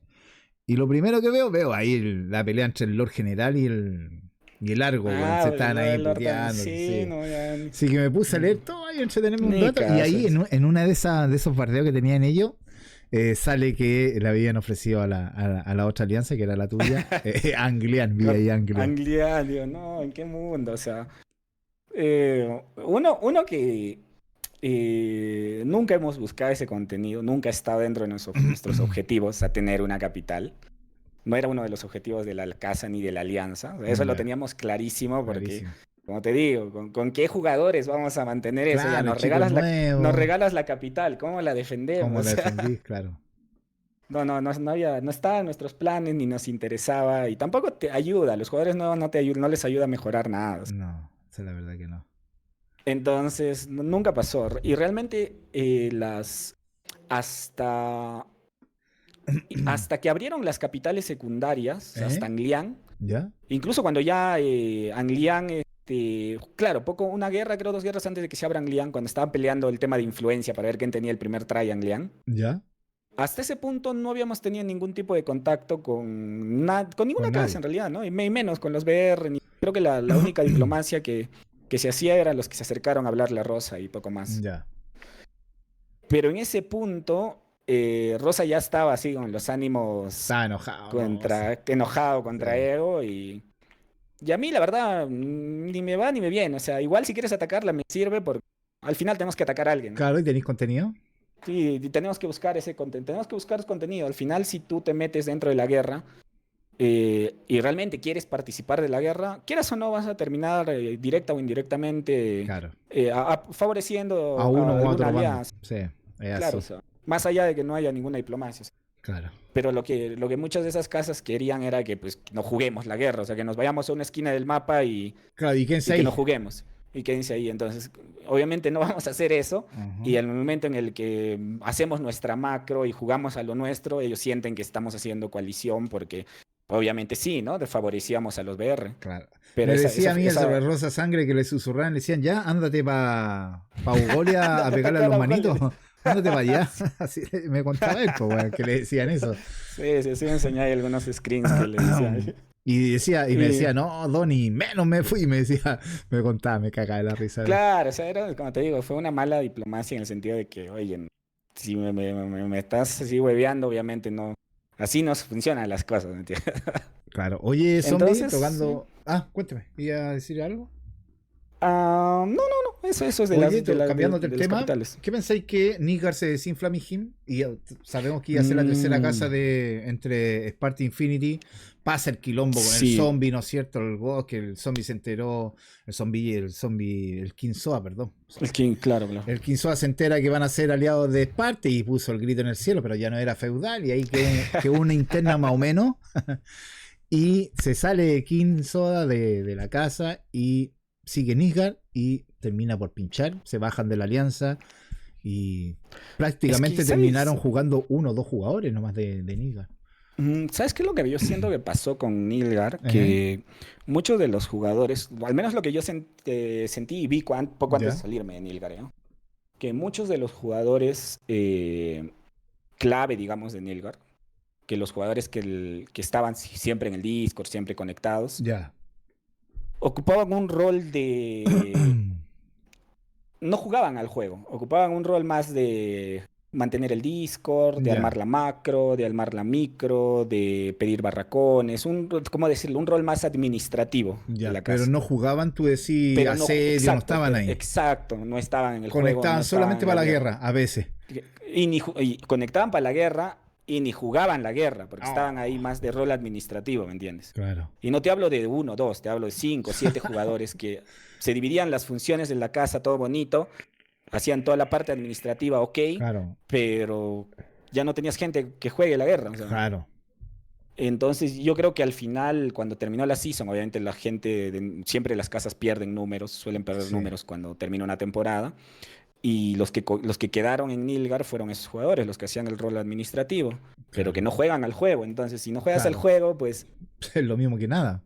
Y lo primero que veo ahí la pelea entre el Lord General y el Argo, weón. Se estaban ahí puteando. Sí, no, ya. Así que me puse a leer todo y a entretenerme un Ni rato. Y ahí, caso. en una de esos bardeos que tenían ellos, sale que le habían ofrecido a la otra alianza, que era la tuya, Anglian, vi ahí Anglian. Anglian, digo, no, ¿en qué mundo? O sea, uno que nunca hemos buscado ese contenido, nunca ha estado dentro de nuestros objetivos a tener una capital. No era uno de los objetivos de la casa ni de la alianza. O sea, eso lo Ya, teníamos clarísimo porque, clarísimo. como te digo, ¿con qué jugadores vamos a mantener eso? Ya Claro, chicos nos nuevos. regalas la capital, ¿cómo la ¿Cómo defendemos? la defendís? Claro. No estaba en nuestros planes ni nos interesaba y tampoco te ayuda. Los jugadores no te ayudan, no les ayuda a mejorar nada. O sea. No, esa es la verdad que no. Entonces, nunca pasó. Y realmente hasta, hasta que abrieron las capitales secundarias, hasta ¿Eh? Anglian, ¿Ya? incluso cuando ya Anglian, claro, una guerra, creo 2 guerras antes de que se abra Anglian, cuando estaban peleando el tema de influencia para ver quién tenía el primer try Anglian. ¿Ya? Hasta ese punto no habíamos tenido ningún tipo de contacto con ninguna Con casa nadie. en realidad, ¿no? Y menos con los BR. Creo que la única diplomacia que se hacía eran los que se acercaron a hablarle a Rosa y poco más. Ya. Pero en ese punto, Rosa ya estaba así con los ánimos Estaba enojado, no, sí. enojado contra Sí. Ego y a mí la verdad ni me va ni me viene. O sea, igual si quieres atacarla me sirve porque al final tenemos que atacar a alguien, ¿no? Claro, ¿y tenéis contenido? Sí, y tenemos que buscar ese contenido, tenemos que buscar contenido. Al final, si tú te metes dentro de la guerra y realmente quieres participar de la guerra, quieras o no, vas a terminar directa o indirectamente Claro. A favoreciendo uno a u alguna otro bando. alianza. Sí, es Claro, o así. sea, más allá de que no haya ninguna diplomacia. O sea. Claro. Pero lo que muchas de esas casas querían era que pues no juguemos la guerra, o sea, que nos vayamos a una esquina del mapa Claro, ¿y quién y está que no ahí? juguemos. Y quédense ahí. Entonces, obviamente no vamos a hacer eso. Ujú. Y en el momento en el que hacemos nuestra macro y jugamos a lo nuestro, ellos sienten que estamos haciendo coalición porque obviamente sí, ¿no? Favorecíamos a los BR. Claro. Pero Me decía a mí el sobre esa... Rosa Sangre que le susurraban, le decían, ya, ándate pa Ugolia a Ándate a pegarle a atacar los a manitos. Ugolia. Ándate para allá. Así me contaba él, pues, weón, que le decían eso. Sí, sí, sí, enseñé ahí algunos screens que le decía. Y me Y decía, no, Donny, menos me fui. Y me decía, me contaba, me cagaba de la risa. claro, o sea, era, como te digo, fue una mala diplomacia en el sentido de que, oye, si me estás así hueveando, obviamente no. Así no funcionan las cosas, ¿me entiendes? Claro. Oye, zombie, Entonces, sí. tocando. Ah, cuéntame, ¿iba a decir algo? No, eso es de Oye, las, de las, cambiándote el de las tema, capitales. ¿qué pensáis que Nígar se desinfla Mijim? Y sabemos que iba a ser la tercera casa Mm, entre Sparta e Infinity. Pasa el quilombo con el sí, zombie, ¿no es cierto? El Ghost, que el zombie se enteró. El King Soa, perdón. el King, claro, claro. El King Soa se entera que van a ser aliados de Esparta y puso el grito en el cielo, pero ya no era feudal. Y ahí quedó una interna más o menos. Y se sale King Soda de la casa y sigue Nisgar y termina por pinchar. Se bajan de la alianza y Es que, prácticamente terminaron ¿sabes? jugando uno o dos jugadores nomás de Nisgar. ¿Sabes qué es lo que yo siento que pasó con Nilgar? Ajá, Que muchos de los jugadores, o al menos lo que yo sentí y vi poco antes de ya, salirme de Nilgar, ¿no? Que muchos de los jugadores clave, digamos, de Nilgar, que los jugadores que estaban siempre en el Discord, siempre conectados, ya. ocupaban un rol de... No jugaban al juego, ocupaban un rol más de mantener el Discord, de armar Ya, la macro, de armar la micro, de pedir barracones, ¿cómo decirlo? Un rol más administrativo de ya. la Pero casa. no jugaban, tú decís, Pero no, asedio, no estaban ahí. exacto, no estaban en el juego, no Conectaban estaban solamente en la para la guerra. guerra, a veces. Y conectaban para la guerra y ni jugaban la guerra, porque estaban ahí Oh, más de rol administrativo, ¿me entiendes? claro, Y no te hablo de uno, dos, te hablo de 5, 7 jugadores que se dividían las funciones de la casa, todo bonito, hacían toda la parte administrativa, ok, claro, pero ya no tenías gente que juegue la guerra. O sea. claro. Entonces yo creo que al final, cuando terminó la season, obviamente la gente, siempre las casas pierden números, suelen perder Sí. números cuando termina una temporada. Y los que quedaron en Nilgar fueron esos jugadores, los que hacían el rol administrativo. pero que Claro. no juegan al juego. Entonces, si no juegas al Claro. juego, pues... Es lo mismo que nada.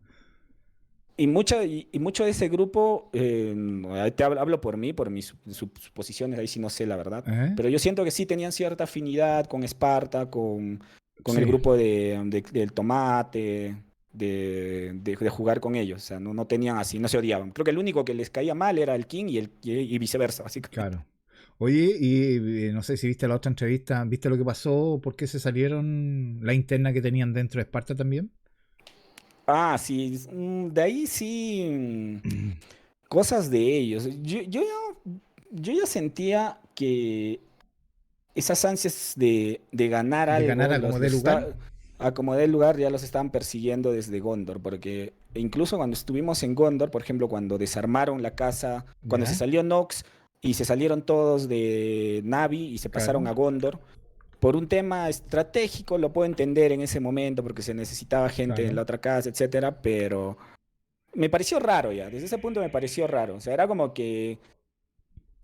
Y mucho de ese grupo, ahí hablo por mí, por mis suposiciones, ahí sí no sé la verdad, ¿Eh? pero yo siento que sí tenían cierta afinidad con Esparta, con el Sí. grupo del Tomate, de jugar con ellos. O sea, no tenían así, no se odiaban. Creo que el único que les caía mal era el King y viceversa, básicamente. Claro. Oye, y no sé si viste la otra entrevista, ¿viste lo que pasó? ¿Por qué se salieron la interna que tenían dentro de Esparta también? Ah, sí, de ahí sí, cosas de ellos. Yo ya sentía que esas ansias de ganar De ganar algo, a como de lugar. a como dé lugar, ya los estaban persiguiendo desde Gondor, porque incluso cuando estuvimos en Gondor, por ejemplo, cuando desarmaron la casa, cuando se Ya, salió Nox y se salieron todos de Navi y se pasaron claro. a Gondor, por un tema estratégico lo puedo entender en ese momento, porque se necesitaba gente en Claro. la otra casa, etcétera, pero me pareció raro ya, desde ese punto me pareció raro, o sea, era como que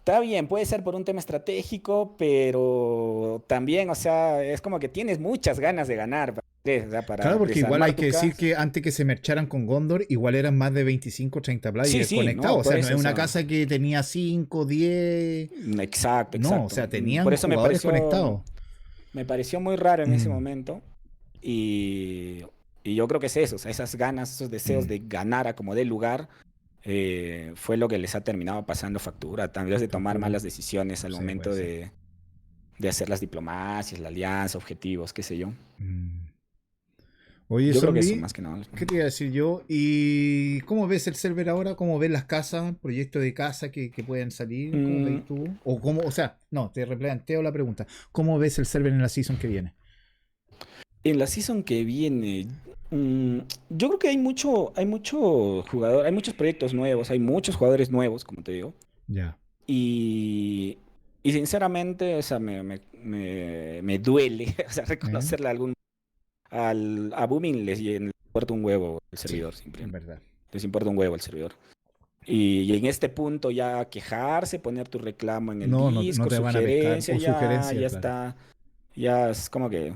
está bien, puede ser por un tema estratégico, pero también, o sea, es como que tienes muchas ganas de ganar, o sea, Claro, para porque igual hay desarmar que tu decir casa. que antes que se mercharan con Gondor, igual eran más de 25 o 30 Sí, players sí, conectados. no, O por sea, no es eso, o una sea, casa que tenía 5, 10. exacto, No, o exacto. sea, Por tenían eso jugadores conectados. me pareció muy raro en ese Mm, momento y, y yo creo que es eso, o sea, esas ganas, esos deseos mm, de ganar a como dé lugar, fue lo que les ha terminado pasando factura, tal vez de tomar factura. malas decisiones al Sí, puede momento ser. de hacer las diplomacias, la alianza, objetivos, qué sé yo. Mm. Oye, Yo creo que eso Zombie, más que nada. ¿qué te iba a decir yo? ¿Y cómo ves el server ahora? ¿Cómo ves las casas, proyectos de casa que pueden salir? ¿Cómo Mm, veis tú? O cómo, o sea, no, te replanteo la pregunta. ¿Cómo ves el server en la season que viene? en la season que viene, mm, yo creo que hay mucho jugador, hay muchos proyectos nuevos, hay muchos jugadores nuevos, como te digo. Ya. Y, y sinceramente, o sea, me duele, o sea, ¿Eh? reconocerle a Booming les importa un huevo el Sí, servidor, es simplemente. verdad. Les importa un huevo el servidor. Y en este punto ya quejarse, poner tu reclamo en el No, no, no Discord, te van a pescar. sugerencia, O sugerencia, ya claro. está, ya es como que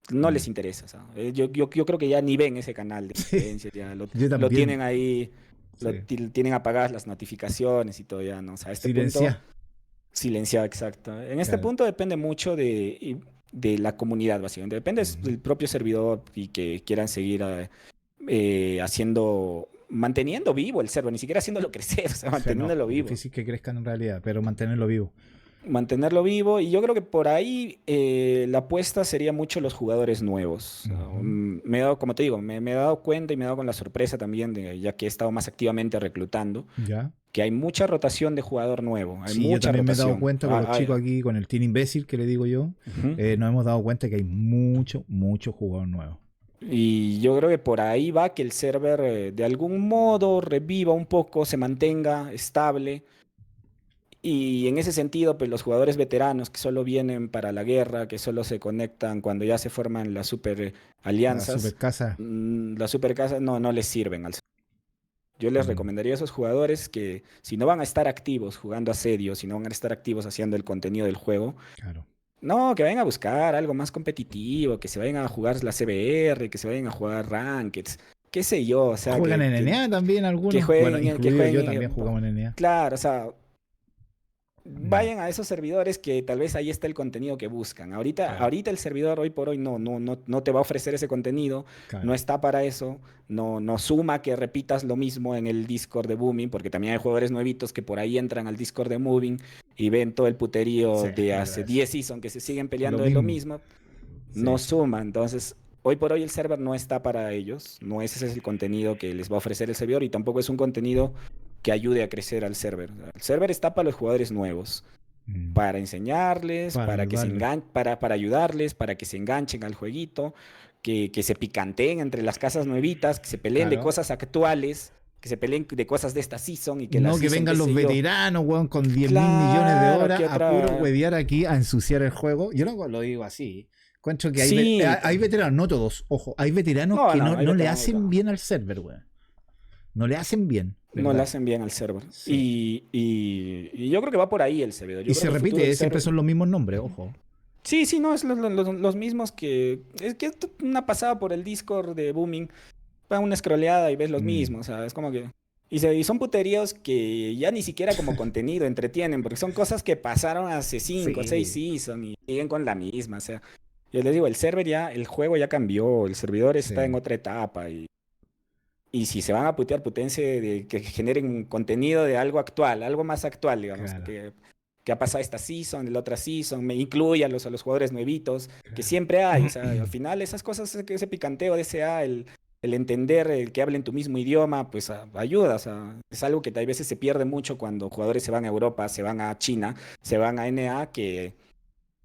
no les Mm. interesa. O sea, yo creo que ya ni ven ese canal de Sí, sugerencias, ya yo lo tienen también. ahí, Sí. tienen apagadas las notificaciones y todo ya, ¿no? O sea, a este punto, Silencia. silenciado, exacto. En este Claro. punto depende mucho de la comunidad, básicamente. Depende Ujú. del propio servidor y que quieran seguir manteniendo vivo el server, ni siquiera haciéndolo crecer, o sea, O sea, no, manteniéndolo vivo. difícil que crezcan en realidad, pero mantenerlo vivo. Mantenerlo vivo y yo creo que por ahí la apuesta sería mucho los jugadores nuevos. Ujú. Me he dado, como te digo, me he dado cuenta y me he dado con la sorpresa también, ya que he estado más activamente reclutando, Ya. que hay mucha rotación de jugador nuevo, hay Sí, yo mucha también me he dado rotación. cuenta con los chicos aquí, con el Team Imbécil que le digo yo, Ujú. nos hemos dado cuenta que hay mucho, mucho jugador nuevo. Y yo creo que por ahí va que el server de algún modo reviva un poco, se mantenga estable. Y en ese sentido, pues los jugadores veteranos que solo vienen para la guerra, que solo se conectan cuando ya se forman las super La alianzas, super casa. las super casas no les sirven yo les Mm, recomendaría a esos jugadores que si no van a estar activos jugando asedio, si no van a estar activos haciendo el contenido del juego, claro. no, que vayan a buscar algo más competitivo, que se vayan a jugar la CBR, que se vayan a jugar Rankeds, qué sé yo, o sea, Juegan en NA también algunos. Bueno, que incluido yo jueguen, también jugamos en NA. claro, o sea, Mm, vayan a esos servidores que tal vez ahí está el contenido que buscan. claro, Ahorita el servidor hoy por hoy no te va a ofrecer ese contenido, no claro. está para eso, no suma que repitas lo mismo en el Discord de Booming, porque también hay jugadores nuevitos que por ahí entran al Discord de Moving y ven todo el Sí, puterío es de verdad hace eso. 10 seasons que se siguen Lo peleando de lo mismo. mismo, no Sí. suma. Entonces, hoy por hoy el server no está para ellos, no ese es el contenido que les va a ofrecer el servidor y tampoco es un contenido que ayude a crecer al server. El server está para los jugadores nuevos Mm, para enseñarles, para para que ayudarle. para ayudarles, para que se enganchen al jueguito, que se picanteen entre las casas nuevitas, que se peleen de Claro. cosas actuales, que se peleen de cosas de esta season y que la No que season, qué vengan los sé yo. veteranos, weón, con 10.000 millones de Claro, horas ¿qué a puro otra? huevear aquí, a ensuciar el juego. Yo no lo digo así. Encuentro que Sí, hay veteranos, no todos, ojo, hay veteranos no, que no, hay no le veteranos de hacen todo. bien al server, weón. No le hacen bien, No le ¿verdad? hacen bien al server. Sí. Y yo creo que va por ahí el servidor. Y Yo creo se que el futuro del repite, siempre server. son los mismos nombres, ojo. Sí, sí, no, es los mismos que... Es que es una pasada por el Discord de Booming, va una scrolleada y ves los Mm, mismos, o sea, es como que... Y son puteríos que ya ni siquiera como contenido entretienen, porque son cosas que pasaron hace 5 o 6 sí, seasons y siguen con la misma, o sea... Yo les digo, el server ya, el juego ya cambió, el servidor está en sí, otra etapa y si se van a putear, putense de que generen contenido de algo actual, algo más actual, digamos, claro, que ha pasado esta season, de la otra season, me incluye a los jugadores nuevitos, que claro. siempre hay, o sea, al final esas cosas, ese picanteo de ese el entender, el que hablen tu mismo idioma, pues ayuda, o sea, es algo que tal veces se pierde mucho cuando jugadores se van a Europa, se van a China, se van a NA, que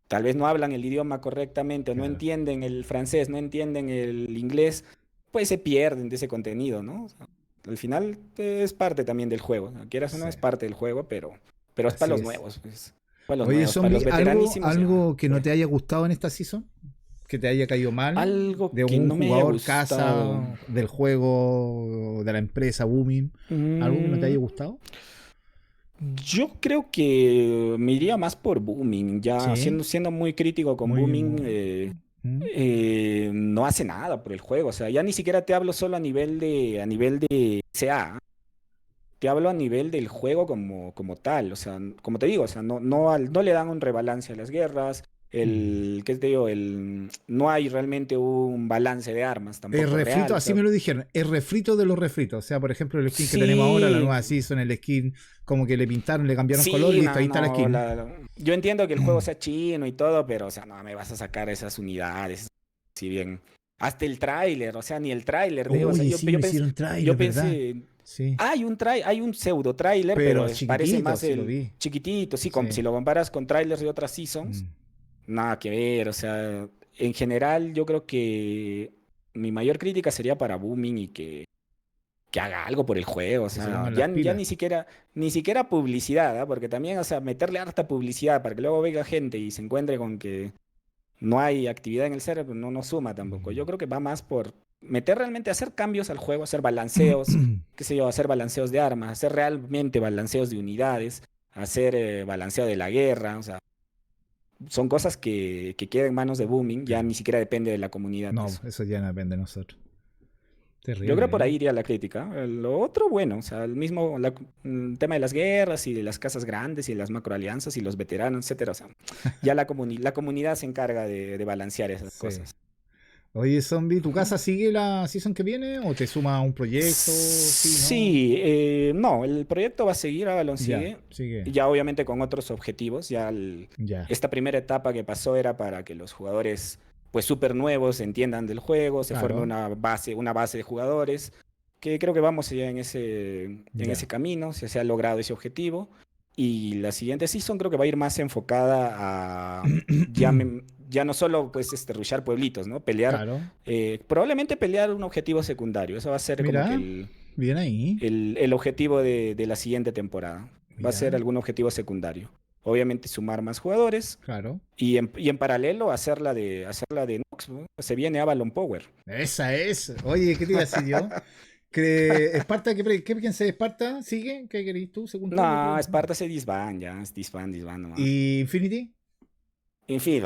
tal vez no hablan el idioma correctamente o no Claro, entienden el francés, no entienden el inglés, pues se pierden de ese contenido, ¿no? O sea, al final es parte también del juego, ¿no? Quieras o no sí, es parte del juego, pero es para así los es. nuevos, pues. Para los Oye, nuevos, para Zombie, los veteranísimos ya algo que no fue. te haya gustado en esta season, que te haya caído mal, Algo de que un no me haya jugador, gustado. casa, del juego, de la empresa Booming, algo que no te haya Mm, gustado. yo creo que me iría más por Booming, ya Sí, siendo muy crítico con muy, Booming. ¿Mm? No hace nada por el juego. O sea, ya ni siquiera te hablo solo a nivel de CA, te hablo a nivel del juego como tal. O sea, como te digo, o sea, no le dan un rebalance a las guerras. Mm. ¿Qué te digo? No hay realmente un balance de armas El tampoco refrito, real. O así sea, me lo dijeron, el refrito de los refritos. O sea, por ejemplo, el skin que tenemos ahora, la sí, nueva season, el skin, como que le pintaron, le cambiaron color, sí, listo, no, ahí está la no. skin. Yo entiendo que el juego sea chino y todo, pero, o sea, no me vas a sacar esas unidades. Si bien. Hasta el tráiler, o sea, ni el tráiler de, o sea, Oye, sí, no hicieron yo trailer, ¿verdad? pensé, Sí. hay un pseudo tráiler, pero Pero parece chiquitito, más sí lo el vi. chiquitito, sí, Sí. si lo comparas con trailers de otras seasons, Mm. nada que ver, o sea, en general yo creo que mi mayor crítica sería para Booming y que haga algo por el juego, o Que se sea, pongan las ya pilas. ni siquiera publicidad, ¿ah? Porque también, o sea, meterle harta publicidad para que luego venga gente y se encuentre con que no hay actividad en el server, pues no suma tampoco. Yo creo que va más por meter realmente, hacer cambios al juego, hacer balanceos, Mm. qué sé yo, hacer balanceos de armas, hacer realmente balanceos de unidades, hacer balanceo de la guerra, o sea, son cosas que quedan en manos de Booming, ya Claro. ni siquiera depende de la comunidad No, eso. eso ya no depende de nosotros. Yo creo Terrible, por ¿eh? ahí iría la crítica. Lo otro, bueno, o sea, el tema de las guerras y de las casas grandes y las macroalianzas y los veteranos, etcétera. O sea, ya la comunidad se encarga de balancear esas Sí. cosas. Oye, Zombie, ¿tu Ujú. casa sigue la season que viene o te suma a un proyecto? Sí, ¿no? Sí, no, el proyecto va a seguir, Avalon Ya, sigue, sigue. ya obviamente con otros objetivos. Ya, Esta primera etapa que pasó era para que los jugadores, pues súper nuevos, entiendan del juego, se forme claro. una base de jugadores, que creo que vamos ya en ese Ya. camino, se ha logrado ese objetivo. Y la siguiente season creo que va a ir más enfocada a ya no solo pues rushar pueblitos, ¿no? Pelear, Claro. probablemente pelear un objetivo secundario. Eso va a ser como que Mira, bien ahí. el objetivo de la siguiente temporada. Va a ser Mira, algún objetivo secundario. Obviamente sumar más jugadores claro. y en paralelo hacerla de Nox, ¿no? Se viene Avalon Power. Esa es. Oye, ¿qué te iba a decir yo? Esparta, ¿qué piensas de Esparta? ¿Sigue? ¿Qué querés tú, según tú? No, Esparta se disban ya, es disban nomás. ¿Y Infinity? En fin,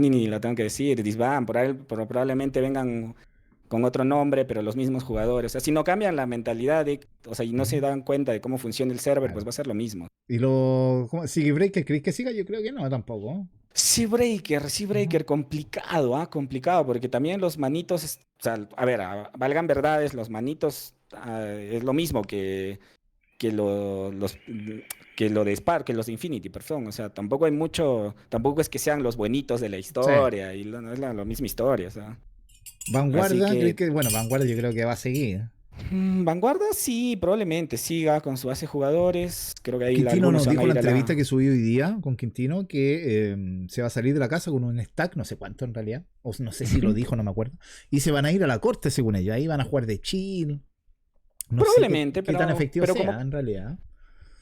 ni lo tengo que decir, disban, probablemente vengan con otro nombre, pero los mismos jugadores. O sea, si no cambian la mentalidad o sea, y no se Ujú. dan cuenta de cómo funciona el server, pues Claro. va a ser lo mismo. ¿Y sigue Breaker? ¿Crees que siga? Yo creo que no, tampoco. Sí, Ujú. Breaker, complicado, ¿ah? Complicado, porque también los manitos, o sea, a ver, valgan verdades, los manitos es lo mismo que que lo de Spark, que los de Infinity, perdón. O sea, tampoco hay mucho, tampoco es que sean los buenitos de la Sí. historia, y no es la misma historia, o sea. Así Vanguardia, ¿crees que, que? Bueno, Vanguardia yo creo que va a seguir. Vanguardia sí, probablemente siga con su base de jugadores. Creo que ahí Quintino algunos nos se van dijo a en la ir a entrevista la. que subí hoy día con Quintino que se va a salir de la casa con un stack, no sé cuánto en realidad, o no sé si lo Ujú. dijo, no me acuerdo, y se van a ir a la corte según ellos, ahí van a jugar de chill, no sé Probablemente, qué tan efectivo pero sea en realidad.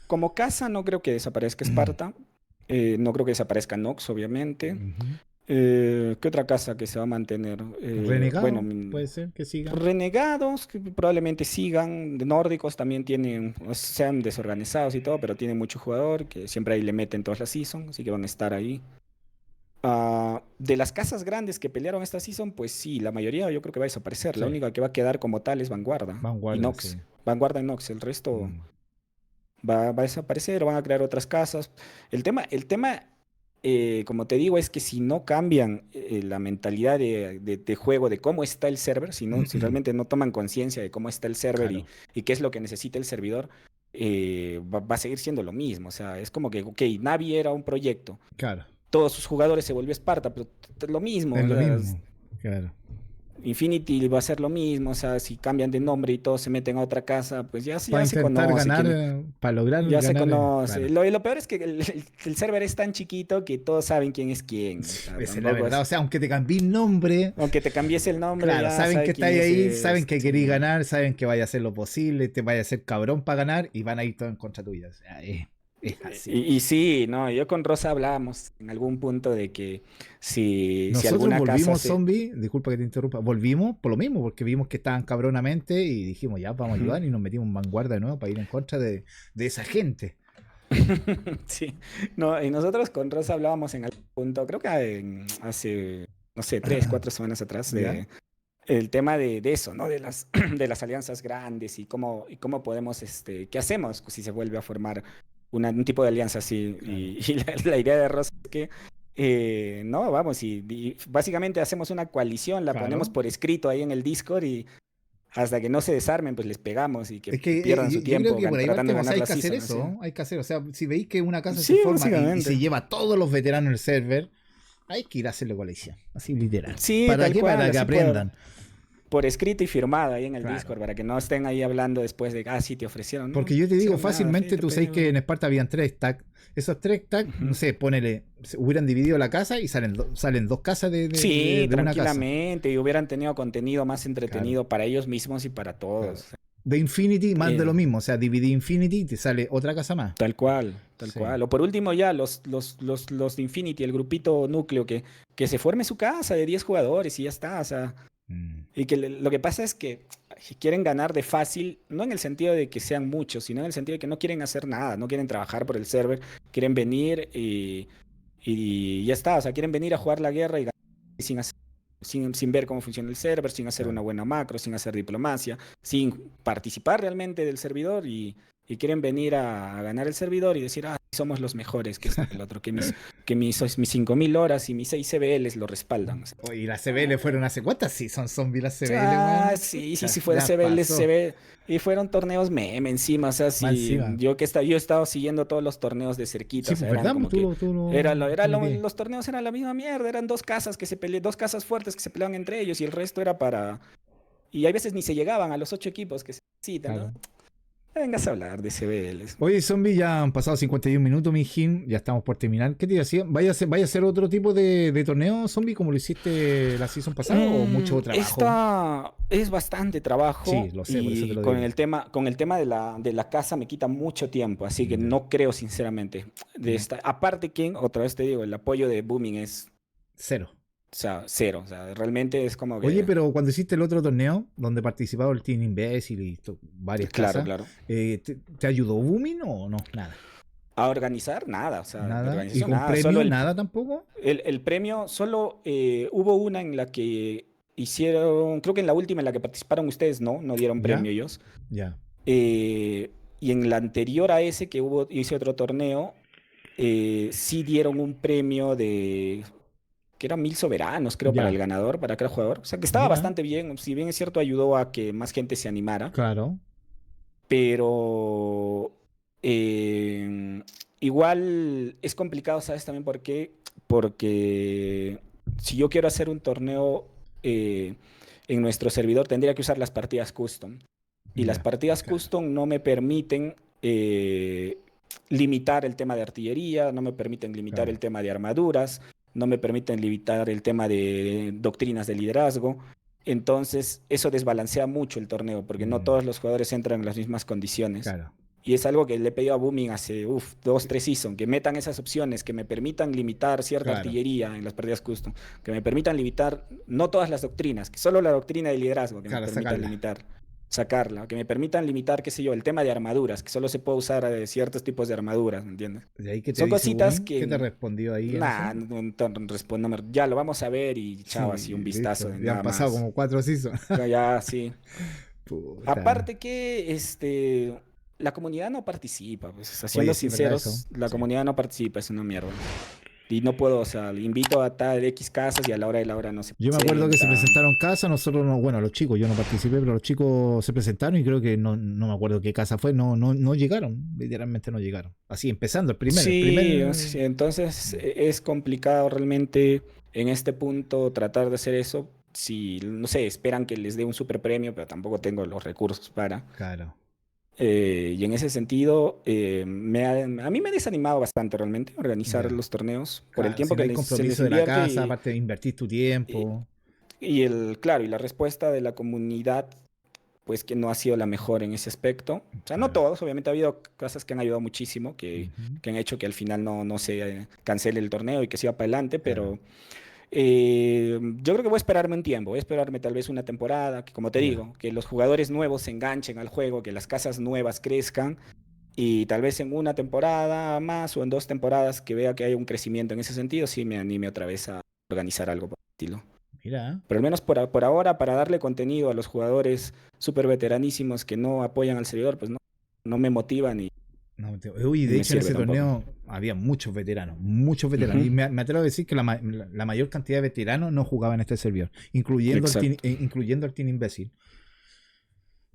como casa no creo que desaparezca Esparta. No creo que desaparezca Nox, obviamente. Ujú. ¿Qué otra casa que se va a mantener? Bueno, Renegado, puede ser que siga. Renegados, que probablemente sigan. De nórdicos también tienen, sean desorganizados y todo, pero tienen mucho jugador, que siempre ahí le meten todas las seasons, así que van a estar ahí. De las casas grandes que pelearon esta season, pues sí, la mayoría yo creo que va a desaparecer. La Sí. única que va a quedar como tal es Vanguardia y Vanguardia, Nox. sí. Vanguardia y Nox, el resto Mm. va a desaparecer, van a crear otras casas. El tema, como te digo, es que si no cambian la mentalidad de juego, de cómo está el server, si realmente no toman conciencia de cómo está el server Claro, y qué es lo que necesita el servidor, va a seguir siendo lo mismo. O sea, es como que, ok, Navi era un proyecto, claro. todos sus jugadores se volvió Esparta, pero es lo mismo. Es O lo sea, mismo. Claro. Infinity va a ser lo mismo, o sea, si cambian de nombre y todos se meten a otra casa, pues Para ya se intentar conoce ganar, quién, para lograr ya se ganar, conoce. claro. Lo peor es que el server es tan chiquito que todos saben quién es quién. O sea, Esa es la tampoco verdad. O sea, aunque te cambies nombre, aunque te cambies el nombre, claro, ya saben que sabe quién estáis es. ahí, saben que Sí. queréis ganar, saben que vaya a hacer lo posible, te vaya a hacer cabrón para ganar y van a ir todos en contra tuya. O sea, es así. Y sí, no, yo con Rosa hablábamos en algún punto de que si Nosotros alguna casa volvimos se... zombie, disculpa que te interrumpa, volvimos por lo mismo, porque vimos que estaban cabronamente y dijimos, ya, vamos a Ujú. ayudar y nos metimos en vanguardia de nuevo para ir en contra de esa gente. Sí, no, y nosotros con Rosa hablábamos en algún punto, creo que hace, no sé, 3, 4 semanas atrás, ¿Ya? el tema de eso, ¿no? De las alianzas grandes y cómo podemos, qué hacemos si se vuelve a formar un tipo de alianza así. Claro. Y la idea de Rosa es que, no, vamos, y básicamente hacemos una coalición, la ponemos Claro. por escrito ahí en el Discord y hasta que no se desarmen, pues les pegamos y que Es que pierdan su yo creo tiempo que por ahí tratando de partimos, o sea, ganar hay la que hacer season, eso, así. ¿no? Hay que hacer, o sea, si veis que una casa se Sí, forma y se básicamente. lleva a todos los veteranos del server, hay que ir a hacerle coalición, así literal. Sí, ¿Para tal qué? cual, Para que así aprendan. por escrito y firmado ahí en el Claro. Discord, para que no estén ahí hablando después de, sí, te ofrecieron. No, Porque no yo te digo, ofrecieron nada, fácilmente tú sabes que en Esparta habían 3 stacks. Esos 3 stacks, no Ujú. sé, ponele, hubieran dividido la casa y salen 2 casas Sí, de una casa. tranquilamente, y hubieran tenido contenido más Claro, entretenido para ellos mismos y para claro. todos. De Infinity, más de lo Eh, mismo. O sea, dividí Infinity y te sale otra casa más. Tal cual, tal Sí, cual. O por último ya los de Infinity, el grupito núcleo, que se forme su casa de 10 jugadores y ya está, o sea. Mm, Y que lo que pasa es que si quieren ganar de fácil, no en el sentido de que sean muchos, sino en el sentido de que no quieren hacer nada, no quieren trabajar por el server, quieren venir y ya está, o sea, quieren venir a jugar la guerra y ganar sin hacer, sin ver cómo funciona el server, sin hacer una claro. buena macro, sin hacer diplomacia, sin participar realmente del servidor y quieren venir a ganar el servidor y decir, somos los mejores, que esto, que el otro, que mis 5.000 horas y mis 6 CBLs lo respaldan. O sea, Oye, y las CBL fueron hace cuántas sí son zombies las CBL, weón. sí, fue Las CBL, pasó. y fueron torneos meme encima, o sea, Más sí, encima. yo he estado siguiendo todos los torneos de cerquita, Sí, o sea, pues eran verdad, pues como que, tú le pides. los torneos eran la misma mierda, eran dos casas fuertes que se peleaban entre ellos y el resto era y hay veces ni se llegaban a los 8 equipos que se necesitan, ¿no? Claro. No vengas a hablar de CBLs. Oye, zombie, ya han pasado 51 minutos, mi Jim. Ya estamos por terminar. ¿Qué te decía? Vaya a hacer otro tipo de torneo, zombie, como lo hiciste la season pasada o mucho trabajo? Esta es bastante trabajo Sí, lo sé, por eso te y lo con digo. el tema de la casa me quita mucho tiempo, así que Ya, no creo sinceramente de ya. esta. Aparte que, otra vez te digo, el apoyo de Booming es, Cero. o sea, cero, o sea, realmente es como Oye, que, pero cuando hiciste el otro torneo, donde participaba el Team Imbécil y varias claro, casas, claro. ¿te ayudó Booming o no? Nada. A organizar, nada, o sea, de Nada. ¿Y organización, con nada, solo premio? Nada tampoco. el premio, solo hubo una en la que hicieron, creo que en la última en la que participaron ustedes, no dieron ¿Ya? premio ellos. Ya. Y en la anterior a ese que hice otro torneo, sí dieron un premio que eran 1.000 soberanos, creo, para el Ya. ganador, para cada jugador. O sea, que estaba Mira. bastante bien. Si bien es cierto, ayudó a que más gente se animara. Claro. Pero igual es complicado, ¿sabes? También por qué. Porque si yo quiero hacer un torneo en nuestro servidor, tendría que usar las partidas custom. Y las Ya. partidas Claro. custom no me permiten limitar el tema de artillería, no me permiten limitar el Claro. tema de armaduras, no me permiten limitar el tema de doctrinas de liderazgo. Entonces, eso desbalancea mucho el torneo, porque no Mm, todos los jugadores entran en las mismas condiciones. claro. Y es algo que le he pedido a Booming hace 2, 3 seasons, que metan esas opciones, que me permitan limitar cierta Claro. artillería en las partidas custom, que me permitan limitar, no todas las doctrinas, que solo la doctrina de liderazgo que me Claro, permitan sacarla. limitar. sacarla, que me permitan limitar, qué sé yo, el tema de armaduras, que solo se puede usar ciertos tipos de armaduras, ¿me entiendes? ¿De ahí qué te Son dice cositas Win? ¿Qué te que, respondió ahí en eso? nada, no respondo, ya lo vamos a ver y chao, así Sí, un vistazo listo. de Ya han nada pasado más. como 4 seasons. Ya, sí. Puta. Aparte que, la comunidad no participa, pues, Oye, siendo sí, ¿verdad eso? sinceros, la Sí. comunidad no participa, es una mierda. Y no puedo, o sea, le invito a tal X casas y a la hora de la hora no se Yo me acuerdo que se presentan. presentaron casas, nosotros no, bueno, los chicos, yo no participé, pero los chicos se presentaron y creo que no me acuerdo qué casa fue, no llegaron, literalmente no llegaron. Así, empezando, el Sí, primer... sí, entonces es complicado realmente en este punto tratar de hacer eso. Si, no sé, esperan que les dé un super premio, pero tampoco tengo los recursos para. Claro, Y en ese sentido, a mí me ha desanimado bastante realmente organizar ya. los torneos por el Claro, si tiempo no que hay se les compromiso de la invierte casa, aparte de invertir tu y, tiempo. claro, y la respuesta de la comunidad, pues que no ha sido la mejor en ese aspecto. O sea, no Claro. todos, obviamente ha habido cosas que han ayudado muchísimo, Ujú, que han hecho que al final no se cancele el torneo y que siga para adelante, claro, pero yo creo que voy a esperarme un tiempo, voy a esperarme tal vez una temporada, que como te ya. digo, que los jugadores nuevos se enganchen al juego, que las casas nuevas crezcan y tal vez en una temporada más o en 2 temporadas que vea que hay un crecimiento en ese sentido, sí me anime otra vez a organizar algo por el estilo. Mira. Pero al menos por ahora, para darle contenido a los jugadores súper veteranísimos que no apoyan al servidor, pues no me motivan No, uy, y de me hecho en sirve ese tampoco. torneo había muchos veteranos, muchos veteranos. Ujú. Y me atrevo a decir que la mayor cantidad de veteranos no jugaban en este servidor, Exacto. incluyendo al Team Imbécil.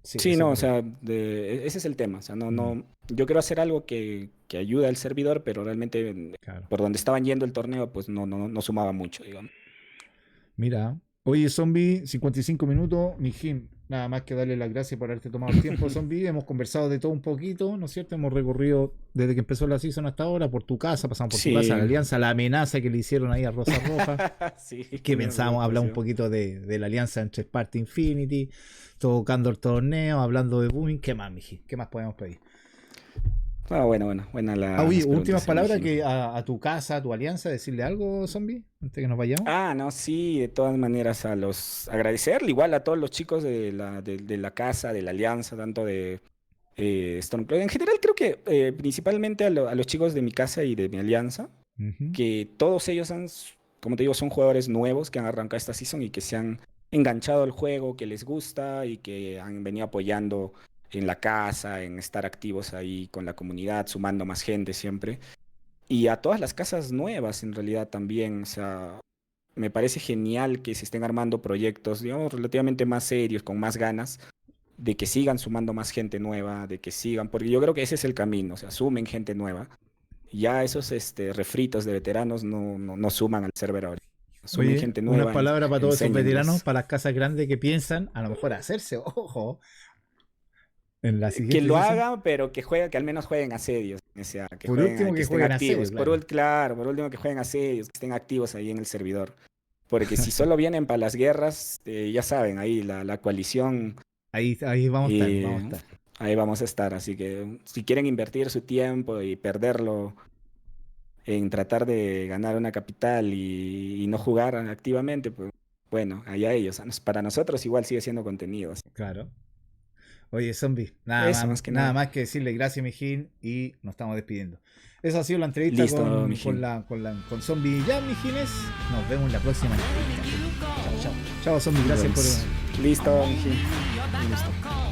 Sí, Sí, eso es no, o verdad. sea, ese es el tema. O sea, Mm, yo quiero hacer algo que ayude al servidor, pero realmente claro. por donde estaban yendo el torneo, pues no sumaba mucho, digamos. Mira. Oye, Zombie, 55 minutos. Mijín, nada más que darle las gracias por haberte tomado el tiempo, Zombie. Hemos conversado de todo un poquito, ¿no es cierto? Hemos recorrido desde que empezó la season hasta ahora, por tu casa, pasamos por tu casa, la Sí, alianza, la amenaza que le hicieron ahí a Rosa Roja. sí, Que me pensábamos hablar un pareció. poquito de la alianza entre Sparta Infinity, tocando el torneo, hablando de Booming. ¿Qué más, Miji? ¿Qué más podemos pedir? Ah, bueno, buena Oye, las últimas preguntas, palabras imagino. que a tu casa, a tu alianza, decirle algo, zombie, antes que nos vayamos. Ah, no, sí, de todas maneras agradecerle igual a todos los chicos de la casa, de la alianza, tanto de Stormcloud. En general creo que principalmente a los chicos de mi casa y de mi alianza, Ujú, que todos ellos como te digo, son jugadores nuevos que han arrancado esta season y que se han enganchado al juego, que les gusta y que han venido apoyando en la casa, en estar activos ahí con la comunidad, sumando más gente siempre. Y a todas las casas nuevas en realidad también, o sea, me parece genial que se estén armando proyectos, digamos, relativamente más serios, con más ganas, de que sigan sumando más gente nueva, de que sigan, porque yo creo que ese es el camino, o sea, sumen gente nueva. Ya esos refritos de veteranos no suman al server ahora. Sumen oye, gente unas nueva, palabras para todos esos veteranos, enséñenles. para las casas grandes que piensan, a lo mejor hacerse, ojo, en la Que siguiente lo season. hagan, pero que al menos jueguen asedios, o sea, Por último, que que estén jueguen a serio, activos. claro. Claro, por último que jueguen asedios, que estén activos ahí en el servidor. Porque si solo vienen para las guerras, ya saben, ahí la coalición, Ahí vamos a estar, vamos a eh, estar. ahí vamos a estar. Así que si quieren invertir su tiempo y perderlo en tratar de ganar una capital y no jugar activamente, pues bueno, allá ellos. Para nosotros igual sigue siendo contenido. Así. Claro. Oye, zombie, Eso más que nada nada. más que decirle gracias, Mijín, y nos estamos despidiendo. Esa ha sido la entrevista Listo, mijín. con Zombie ya, Mijines. Nos vemos en la próxima entrevista. Chao, chao. Chao, zombie, Nos gracias por. vemos. Listo, mijín. Un gusto.